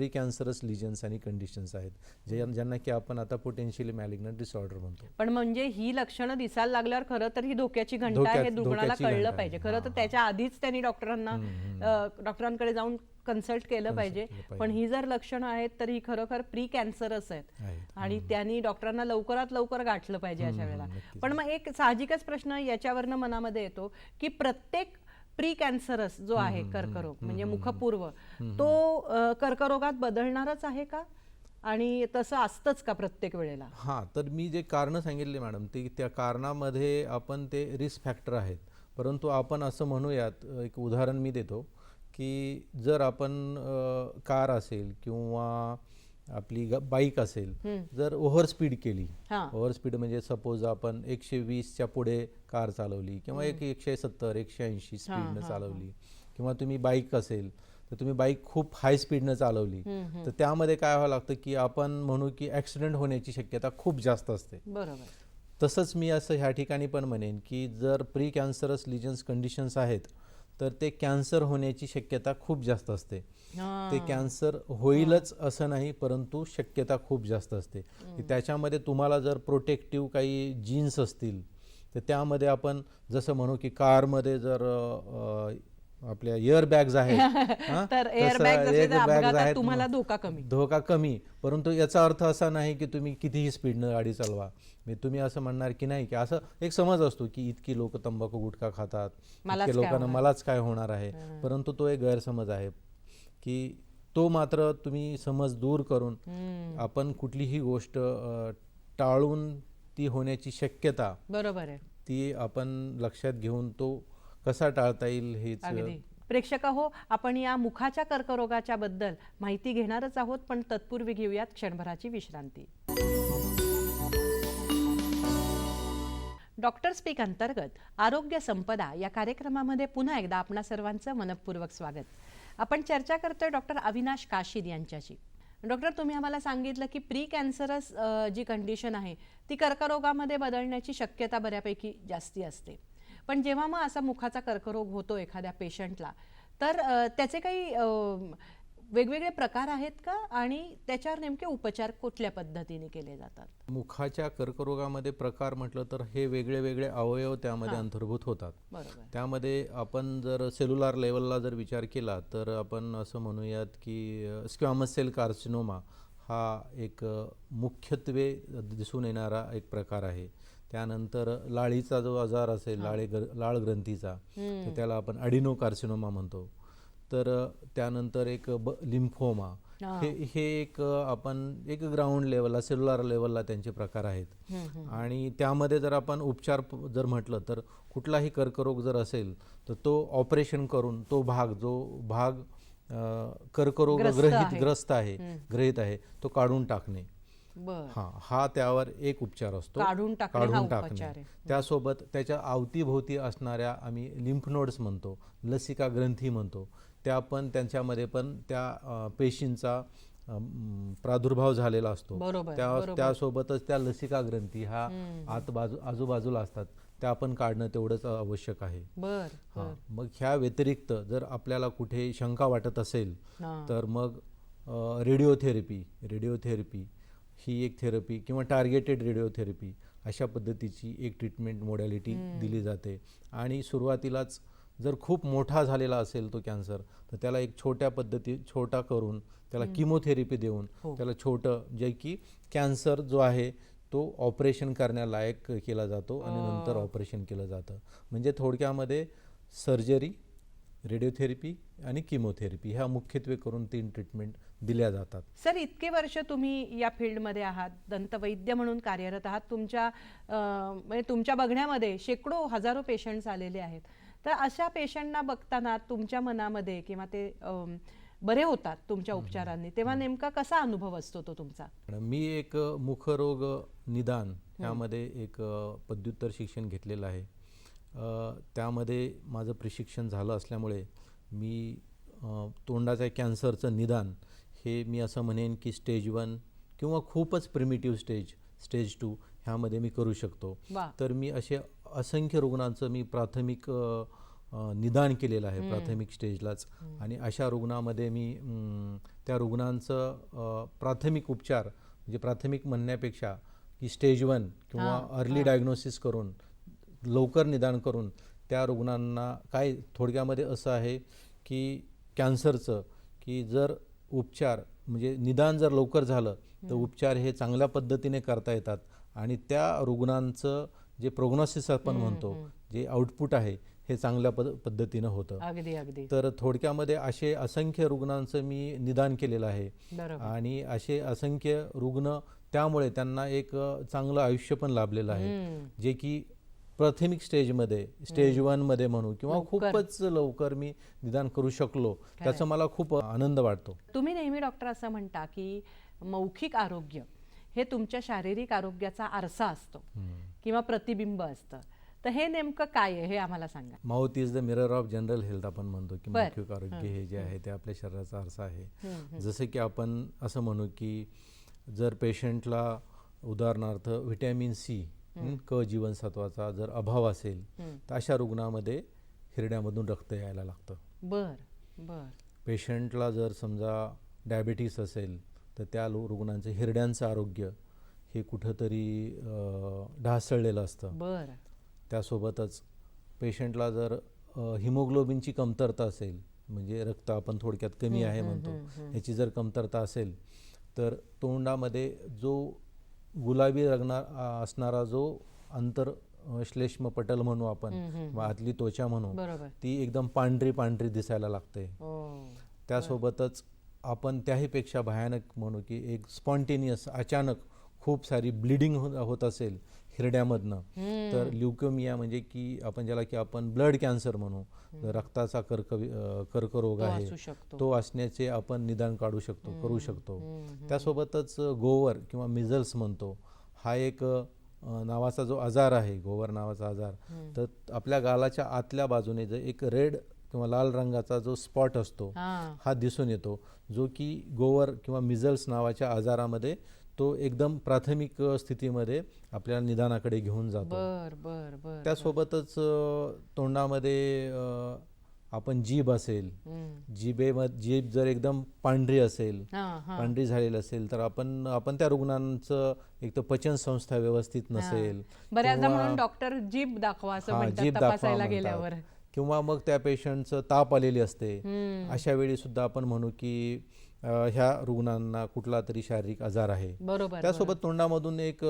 S2: कॅन्सरस लिजन्स आणि कंडिशन्स आहेत, ज्यांना की आपण आता पोटेन्शियली मॅलिग्नंट डिसऑर्डर म्हणतो.
S1: पण म्हणजे ही लक्षणं दिसायला लागल्यावर खरं तर ही धोक्याची घंटा आहे, हे रुग्णाला कळलं पाहिजे. खरं तर त्याच्या आधीच त्यांनी डॉक्टरांकडे जाऊन कन्सल्ट केलं पाहिजे. पण ही जर लक्षणं आहेत तर ही खरोखर प्री कॅन्सरस आहेत आणि त्यांनी डॉक्टरांना लवकरात लवकर गाठलं पाहिजे अशा वेळेला. पण मग एक साहजिकच प्रश्न याच्यावरनं मनामध्ये येतो की प्रत्येक प्री कॅन्सरस जो आहे कर्करोग, म्हणजे मुखपूर्व, तो कर्करोगात बदलणारच आहे का, आणि तसं असतंच का प्रत्येक वेळेला?
S2: हां, तर मी जे कारणं सांगितले मॅडम, ते त्या कारणामध्ये आपण ते रिस्क फॅक्टर आहेत. परंतु आपण असं म्हणूयात, एक उदाहरण मी देतो की जर आपण कार असेल किंवा आपली बाईक असेल, जर ओव्हर स्पीड केली, ओव्हर स्पीड म्हणजे सपोज आपण 120च्या पुढे कार चालवली किंवा 170, 180 स्पीडनं चालवली, किंवा तुम्ही बाईक असेल तर तुम्ही बाईक खूप हाय स्पीडनं चालवली, तर त्यामध्ये काय व्हावं लागतं की आपण म्हणू की ॲक्सिडेंट होण्याची शक्यता खूप जास्त असते.
S1: बरोबर.
S2: तसंच मी असं ह्या ठिकाणी पण म्हणेन की जर प्री कॅन्सरस लिजन्स कंडिशन्स आहेत तर ते कॅन्सर होण्याची शक्यता खूप जास्त असते. ते कॅन्सर होईलच असं नाही, परंतु शक्यता खूप जास्त असते. त्याच्यामध्ये तुम्हाला जर प्रोटेक्टिव्ह काही जीन्स असतील तर त्यामध्ये आपण जसं म्हणू की कारमध्ये जर आपल्या एअर बॅग्स आहेत,
S1: तर एअर बॅग्स आहेत, तुम्हाला
S2: धोका कमी, परंतु याचा अर्थ असा नाही की तुम्ही कितीही स्पीडनं गाडी चालवा. मी तुम्ही असं म्हणणार की नाही की असं एक समज असतो की इतकी लोक तंबाखू गुटखा खातात, इतके लोकांना मलाच काय होणार आहे, परंतु तो एक गैरसमज आहे की तो मात्र तुम्ही समज दूर करून आपण कुठलीही गोष्ट टाळून ती होण्याची शक्यता,
S1: बरोबर आहे,
S2: ती आपण लक्षात घेऊन तो कसा टाळता येईल हेच.
S1: प्रेक्षक हो, आपण या मुखाच्या कर्करोगाच्या बद्दल माहिती घेणारच आहोत, पण तत्पूर्वी घेऊयात क्षणभराची विश्रांती. डॉक्टर स्पीक अंतर्गत आरोग्य संपदा या कार्यक्रमामध्ये पुन्हा एकदा आपणा सर्वांचं मनपूर्वक स्वागत. आपण चर्चा करतोय डॉक्टर अविनाश काशीद यांच्याशी. डॉक्टर, तुम्ही आम्हाला सांगितलं की प्री कॅन्सरस जी कंडिशन आहे ती कर्करोगामध्ये बदलण्याची शक्यता बऱ्यापैकी जास्ती असते. पण जेव्हा मग असा मुखाचा कर्करोग होतो एखाद्या पेशंटला, तर त्याचे काही वेगवेगळे प्रकार आहेत का, आणि त्याच्यावर नेमके उपचार कुठल्या पद्धतीने केले जातात?
S2: मुखाच्या कर्करोगामध्ये प्रकार म्हटलं तर हे वेगळे वेगळे अवयव त्यामध्ये अंतर्भूत होतात.
S1: बरोबर.
S2: त्यामध्ये आपण जर सेल्युलर लेवलला जर विचार केला तर आपण असं म्हणूयात की स्क्वॅमस सेल कार्सिनोमा हा एक मुख्यत्वे दिसून येणारा एक प्रकार आहे. त्यानंतर लाळीचा जो आजार असेल, लाळ ग्रंथीचा, तर त्याला आपण अडिनो कार्सिनोमा म्हणतो. तर त्यानंतर एक लिम्फोमा, हे एक आपण एक ग्राउंड लेवलला सेल्युलर लेवलला त्यांचे प्रकार आहेत. आणि त्यामध्ये जर आपण उपचार जर म्हटलं तर कुठलाही कर्करोग जर असेल तर तो ऑपरेशन करून तो जो भाग कर्करोग ग्रस्त आहे तो काढून टाकणे, हा त्यावर एक उपचार असतो.
S1: काढून टाकणे.
S2: त्यासोबत त्याच्या अवतीभोवती असणाऱ्या आम्ही लिम्फ नोड्स म्हणतो, लसिका ग्रंथी म्हणतो, त्या पण त्यांच्यामध्ये पण त्या पेशींचा प्रादुर्भाव झालेला असतो. त्यासोबतच त्या लसिका ग्रंथी ह्या आजूबाजूला असतात, त्या आपण काढणं तेवढंच आवश्यक आहे. मग ह्या व्यतिरिक्त जर आपल्याला कुठे शंका वाटत असेल तर मग रेडिओथेरपी ही एक थेरपी किंवा टार्गेटेड रेडिओथेरपी अशा पद्धतीची एक ट्रीटमेंट मोडॅलिटी दिली जाते. आणि सुरुवातीलाच जर खूप मोठा झालेला असेल तो कॅन्सर तर त्याला एक छोटा करून त्याला किमोथेरपी देऊन त्याला छोटं, जे की कॅन्सर जो आहे तो ऑपरेशन करण्यालायक केला जातो आणि नंतर ऑपरेशन केलं जातं. म्हणजे थोडक्यामध्ये सर्जरी, रेडिओथेरपी आणि किमोथेरपी ह्या मुख्यत्वे करून 3 ट्रीटमेंट दिल्या जातात.
S1: सर, इतके वर्ष तुम्ही या फील्डमध्ये आहात, दंतवैद्य म्हणून कार्यरत आहात, म्हणजे तुमच्या बघण्यामध्ये शेकडो हजारो पेशंट्स आलेले आहेत. तर अशा पेशंटना बघताना तुमच्या मनामध्ये, किंवा ते बरे होतात तुमच्या उपचारांनी, तेव्हा नेमका कसा अनुभव असतो तो तुमचा?
S2: मी एक मुखरोग निदान ह्यामध्ये एक पदव्युत्तर शिक्षण घेतलेलं आहे. त्यामध्ये माझं प्रशिक्षण झालं असल्यामुळे मी तोंडाच्या कॅन्सरचं निदान हे मी असं म्हणेन की स्टेज 1 किंवा खूपच प्रिमिटिव्ह स्टेज 2 ह्यामध्ये मी करू शकतो. तर मी असे असंख्य रुग्णांचं मी प्राथमिक निदान केलेलं आहे, प्राथमिक स्टेजलाच. आणि अशा रुग्णामध्ये मी त्या रुग्णांचं प्राथमिक उपचार, म्हणजे प्राथमिक म्हणण्यापेक्षा की स्टेज 1 किंवा अर्ली डायग्नोसिस करून लवकर निदान करून त्या रुग्णांना काय, थोडक्यामध्ये असं आहे की कॅन्सरचं की जर उपचार म्हणजे निदान जर लवकर झालं तर उपचार हे चांगल्या पद्धतीने करता येतात आणि त्या रुग्णांचं जे प्रोग्नोसिस आपण म्हणतो, जे आउटपुट आहे हे चांगल्या पद्धतीनं होतं.
S1: अगदी.
S2: तर थोडक्यामध्ये असे असंख्य रुग्णांचं मी निदान केलेलं आहे. आणि असे असंख्य रुग्ण त्यामुळे त्यांना एक चांगलं आयुष्य पण लाभलेलं आहे, जे की प्राथमिक स्टेजमध्ये, स्टेज 1 मध्ये म्हणू किंवा खूपच लवकर मी निदान करू शकलो, त्याचा मला खूप आनंद वाटतो.
S1: तुम्ही नेहमी डॉक्टर असं म्हणता की मौखिक आरोग्य हे तुमच्या शारीरिक आरोग्याचा आरसा असतो किंवा प्रतिबिंब असतं. तर हे नेमकं काय आहे हे आम्हाला सांगा.
S2: Mouth is the mirror of general health आपण म्हणतो की मौखिक आरोग्य हे जे आहे ते आपल्या शरीराचा आरसा आहे. जसं की आपण असं म्हणू की जर पेशंटला उदाहरणार्थ व्हिटॅमिन सी, क जीवनसत्वाचा जर अभाव असेल तर अशा रुग्णामध्ये हिरड्यामधून रक्त यायला लागतं. पेशंटला जर समजा डायबिटीस असेल तर त्या रुग्णांचं हिरड्यांचं आरोग्य हे कुठंतरी ढासळलेलं असतं. त्यासोबतच पेशंटला जर हिमोग्लोबिनची कमतरता असेल, म्हणजे रक्त आपण थोडक्यात कमी आहे म्हणतो, ह्याची जर कमतरता असेल तर तोंडामध्ये जो गुलाबी असणारा जो श्लेष्म पटल म्हणू आपण किंवा आतली त्वचा म्हणू, ती एकदम पांढरी दिसायला लागते. त्यासोबतच आपण त्याहीपेक्षा भयानक म्हणू की एक स्पॉन्टेनियस अचानक खूप सारी ब्लिडिंग होत असेल हिरड्यामधनं, तर ल्युकेमिया म्हणजे की आपण ज्याला की आपण ब्लड कॅन्सर म्हणू, रक्ताचा कर्करोग आहे, तो असण्याचे आपण निदान करू शकतो. त्यासोबतच गोवर किंवा मिझल्स म्हणतो, हा एक नावाचा जो आजार आहे, गोवर नावाचा आजार, तर आपल्या गालाच्या आतल्या बाजूने जर एक रेड किंवा लाल रंगाचा जो स्पॉट असतो
S1: हां.
S2: हा दिसून येतो, जो की गोवर किंवा मिझल्स नावाच्या आजारामध्ये तो एकदम प्राथमिक स्थितीमध्ये आपल्याला निदानाकडे घेऊन जातो.
S1: बर बर बर
S2: त्यासोबतच तोंडामध्ये आपण जीभ असेल, जीभ जर एकदम पांढरी असेल,
S1: हां हां
S2: पांढरी झालेली असेल, तर आपण त्या रुग्णांचं एक तर पचन संस्था व्यवस्थित नसेल,
S1: बऱ्याचदा
S2: किंवा
S1: म्हणून डॉक्टर जीभ दाखवा असं
S2: हा
S1: म्हणतात
S2: जीभ दाखवा
S1: तपासायला गेल्यावर.
S2: म्हणतात, किंवा मग त्या पेशंटचं ताप आलेली असते.
S1: हम्म.
S2: अशा वेळी सुद्धा आपण म्हणू की ह्या रुग्णांना कुठला तरी शारीरिक आजार आहे.
S1: बरोबर.
S2: त्यासोबत तोंडामधून एक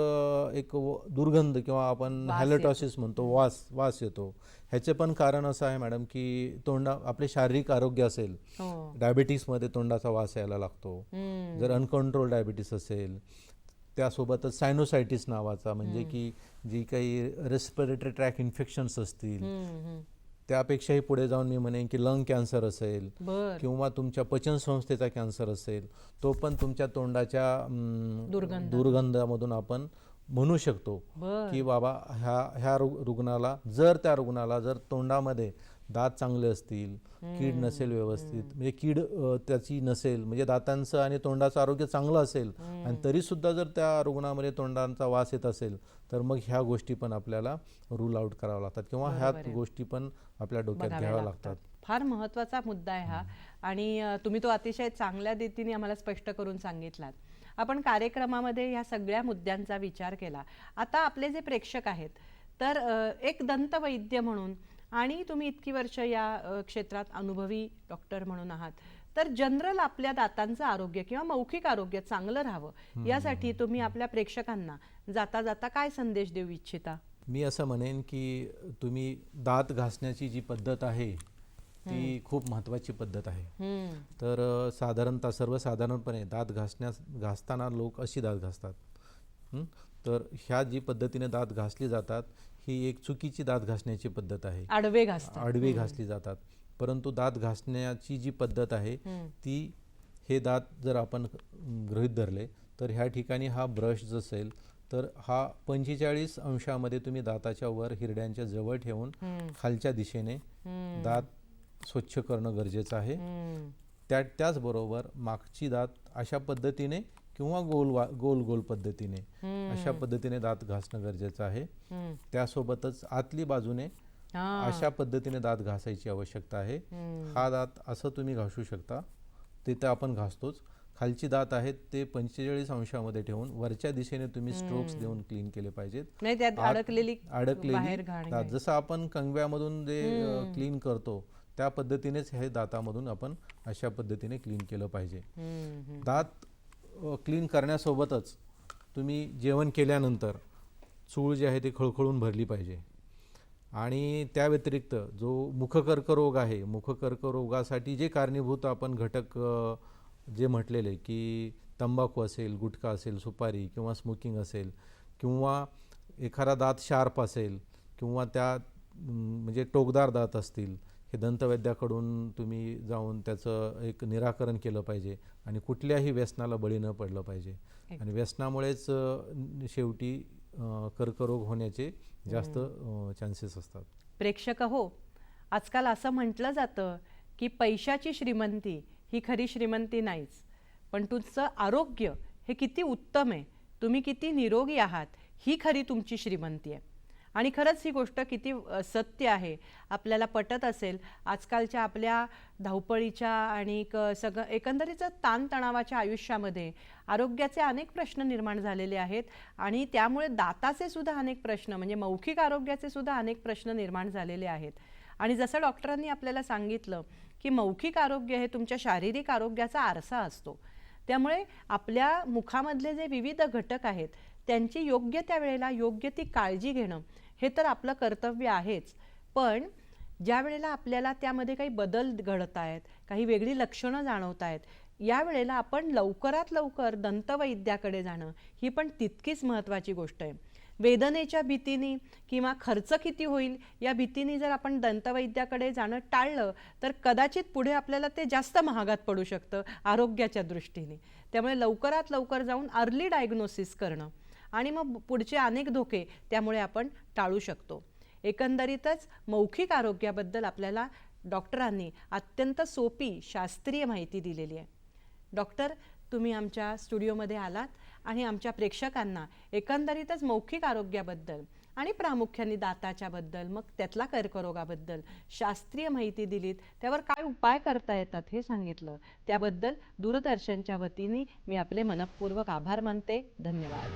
S2: दुर्गंध किंवा आपण
S1: वास
S2: हॅलोटॉसिस म्हणतो, वास येतो. ह्याचे पण कारण असं आहे मॅडम की आपले शारीरिक आरोग्य असेल,
S1: हो.
S2: डायबिटीसमध्ये तोंडाचा वास यायला लागतो.
S1: हम्म.
S2: जर अनकंट्रोल डायबिटीस असेल, त्यासोबतच सायनोसायटिस नावाचा म्हणजे की जी काही रेस्पिरेटरी ट्रॅक इन्फेक्शन्स असतील,
S1: हम्म.
S2: त्यापेक्षाही पुढे जाऊन मी म्हणेन की लंग कॅन्सर असेल
S1: बर.
S2: किंवा तुमच्या पचन संस्थेचा कॅन्सर असेल, तो पण तुमच्या तोंडाच्या दुर्गंधामधून आपण म्हणू शकतो
S1: बर.
S2: की बाबा ह्या रुग्णाला जर तोंडामध्ये दात चांगले असतील, कीड नसेल व्यवस्थित, म्हणजे कीड त्याची नसेल, म्हणजे दातांचं आणि तोंडाचं आरोग्य चांगलं असेल आणि तरी सुद्धा जर त्या रुग्णामध्ये तोंडांचा वास येत असेल, तर मग ह्या गोष्टी पण आपल्याला रूल आउट कराव्या लागतात किंवा ह्या गोष्टी पण आपल्या डोक्यात घ्याव्या लागतात.
S1: फार महत्त्वाचा मुद्दा आहे हा, आणि तुम्ही तो अतिशय चांगल्या रीतीने आम्हाला स्पष्ट करून सांगितलात. आपण कार्यक्रमामध्ये ह्या सगळ्या मुद्द्यांचा विचार केला. आता आपले जे प्रेक्षक आहेत, तर एक दंतवैद्य म्हणून आणि तुम्ही इतकी वर्ष या क्षेत्रात अनुभवी डॉक्टर म्हणून आहात, तर जनरल आपल्या दातांचं आरोग्य किंवा मौखिक आरोग्य चांगलं राहावं यासाठी तुम्ही आपल्या प्रेक्षकांना जाता जाता काय संदेश देऊ इच्छिता?
S2: मी असं म्हणेन की तुम्ही दात घासण्याची जी पद्धत आहे ती खूप महत्त्वाची पद्धत आहे. तर सर्वसाधारणपणे दात घासताना लोक अशी दात घासतात. तर ह्या जी पद्धतीने दात घासली जातात ही एक चुकीची दात घासण्याची पद्धत आहे. आडवे घासली जातात. परंतु दात घासण्याची जी पद्धत आहे ती, हे दात जर आपण गृहीत धरले तर ह्या ठिकाणी हा ब्रश जो असेल तर हा 45 अंशामध्ये तुम्ही दाताच्या वर हिरड्यांच्या जवळ ठेवून खालच्या दिशेने दात स्वच्छ करणं गरजेचं आहे. त्याचबरोबर मागची दात अशा पद्धतीने किंवा गोल पद्धतीने अशा पद्धतीने दात घासणं गरजेचं आहे. त्यासोबतच आतली बाजूने अशा पद्धतीने दात घासायची आवश्यकता आहे. हा दात असं तुम्ही घासू शकता, तिथे आपण घासतोच. खालची दात आहेत ते 45 अंशामध्ये ठेवून वरच्या दिशेने तुम्ही स्ट्रोक्स देऊन क्लीन केले पाहिजेत.
S1: नाही त्यात अडकलेली
S2: दात जसं आपण कंगव्यामधून जे क्लीन करतो त्या पद्धतीनेच हे दातामधून आपण अशा पद्धतीने क्लीन केलं पाहिजे. दात क्लीन करण्यासोबतच तुम्ही जेवण केल्यानंतर चूळ जी आहे ती खळखळून भरली पाहिजे. आणि त्या व्यतिरिक्त जो मुखकर्करोग आहे, मुखकर्करोगासाठी जे कारणीभूत आपण घटक जे म्हटलेले की तंबाखू असेल, गुटखा असेल, सुपारी किंवा स्मोकिंग असेल, किंवा एखादा दात शार्प असेल किंवा त्या म्हणजे टोकदार दात असतील, हे दंतवैद्याकडून तुम्ही जाऊन त्याचं एक निराकरण केलं पाहिजे आणि कुठल्याही व्यसनाला बळी न पडलं पाहिजे. आणि व्यसनामुळेच शेवटी कर्करोग होण्याचे जास्त चान्सेस असतात.
S1: प्रेक्षक हो, आजकाल असं म्हटलं जातं की पैशाची श्रीमंती ही खरी श्रीमंती नाहीच, पण तुमचं आरोग्य हे किती उत्तम आहे, तुम्ही किती निरोगी आहात, ही खरी तुमची श्रीमंती आहे. आणि खरंच ही गोष्ट किती सत्य आहे. आपल्याला पटत असेल, आजकालच्या आपल्या धावपळीच्या आणि एकंदरीत ताणतणावाच्या आयुष्यामध्ये आरोग्याचे अनेक प्रश्न निर्माण झालेले आहेत आणि त्यामुळे दाताचे सुद्धा अनेक प्रश्न, म्हणजे मौखिक आरोग्याचे सुद्धा अनेक प्रश्न निर्माण झालेले आहेत. आणि जसं डॉक्टरांनी आपल्याला सांगितलं की मौखिक आरोग्य हे तुमच्या शारीरिक आरोग्याचा आरसा असतो. त्यामुळे आपल्या मुखामधले जे विविध घटक आहेत त्यांची योग्य त्या वेळेला योग्य ती काळजी घेणं हे तर आपलं कर्तव्य आहेच. पण ज्या वेळेला आपल्याला त्यामध्ये काही बदल घडत आहेत, काही वेगळी लक्षणं जाणवत आहेत, या वेळेला आपण लवकरात लवकर दंतवैद्याकडे जाणं ही पण तितकीच महत्त्वाची गोष्ट आहे. वेदनेच्या भीतीने किंवा खर्च किती होईल या भीतीने जर आपण दंतवैद्याकडे जाणं टाळलं तर कदाचित पुढे आपल्याला ते जास्त महागात पडू शकतं आरोग्याच्या दृष्टीने. त्यामुळे लवकरात लवकर जाऊन अर्ली डायग्नोसिस करणं आणि मग पुढचे अनेक धोके त्यामुळे आपण टाळू शकतो. एकंदरीतच मौखिक आरोग्याबद्दल आपल्याला डॉक्टरांनी अत्यंत सोपी शास्त्रीय माहिती दिलेली आहे. डॉक्टर, तुम्ही आमच्या स्टुडिओमध्ये आलात आणि आमच्या प्रेक्षकांना एकंदरीतच मौखिक आरोग्याबद्दल आणि प्रामुख्याने दाताच्याबद्दल, मग त्यातला कर्करोगाबद्दल शास्त्रीय माहिती दिलीत, त्यावर काय उपाय करता येतात हे सांगितलं. त्याबद्दल दूरदर्शनच्या वतीने मी आपले मनःपूर्वक आभार मानते. धन्यवाद.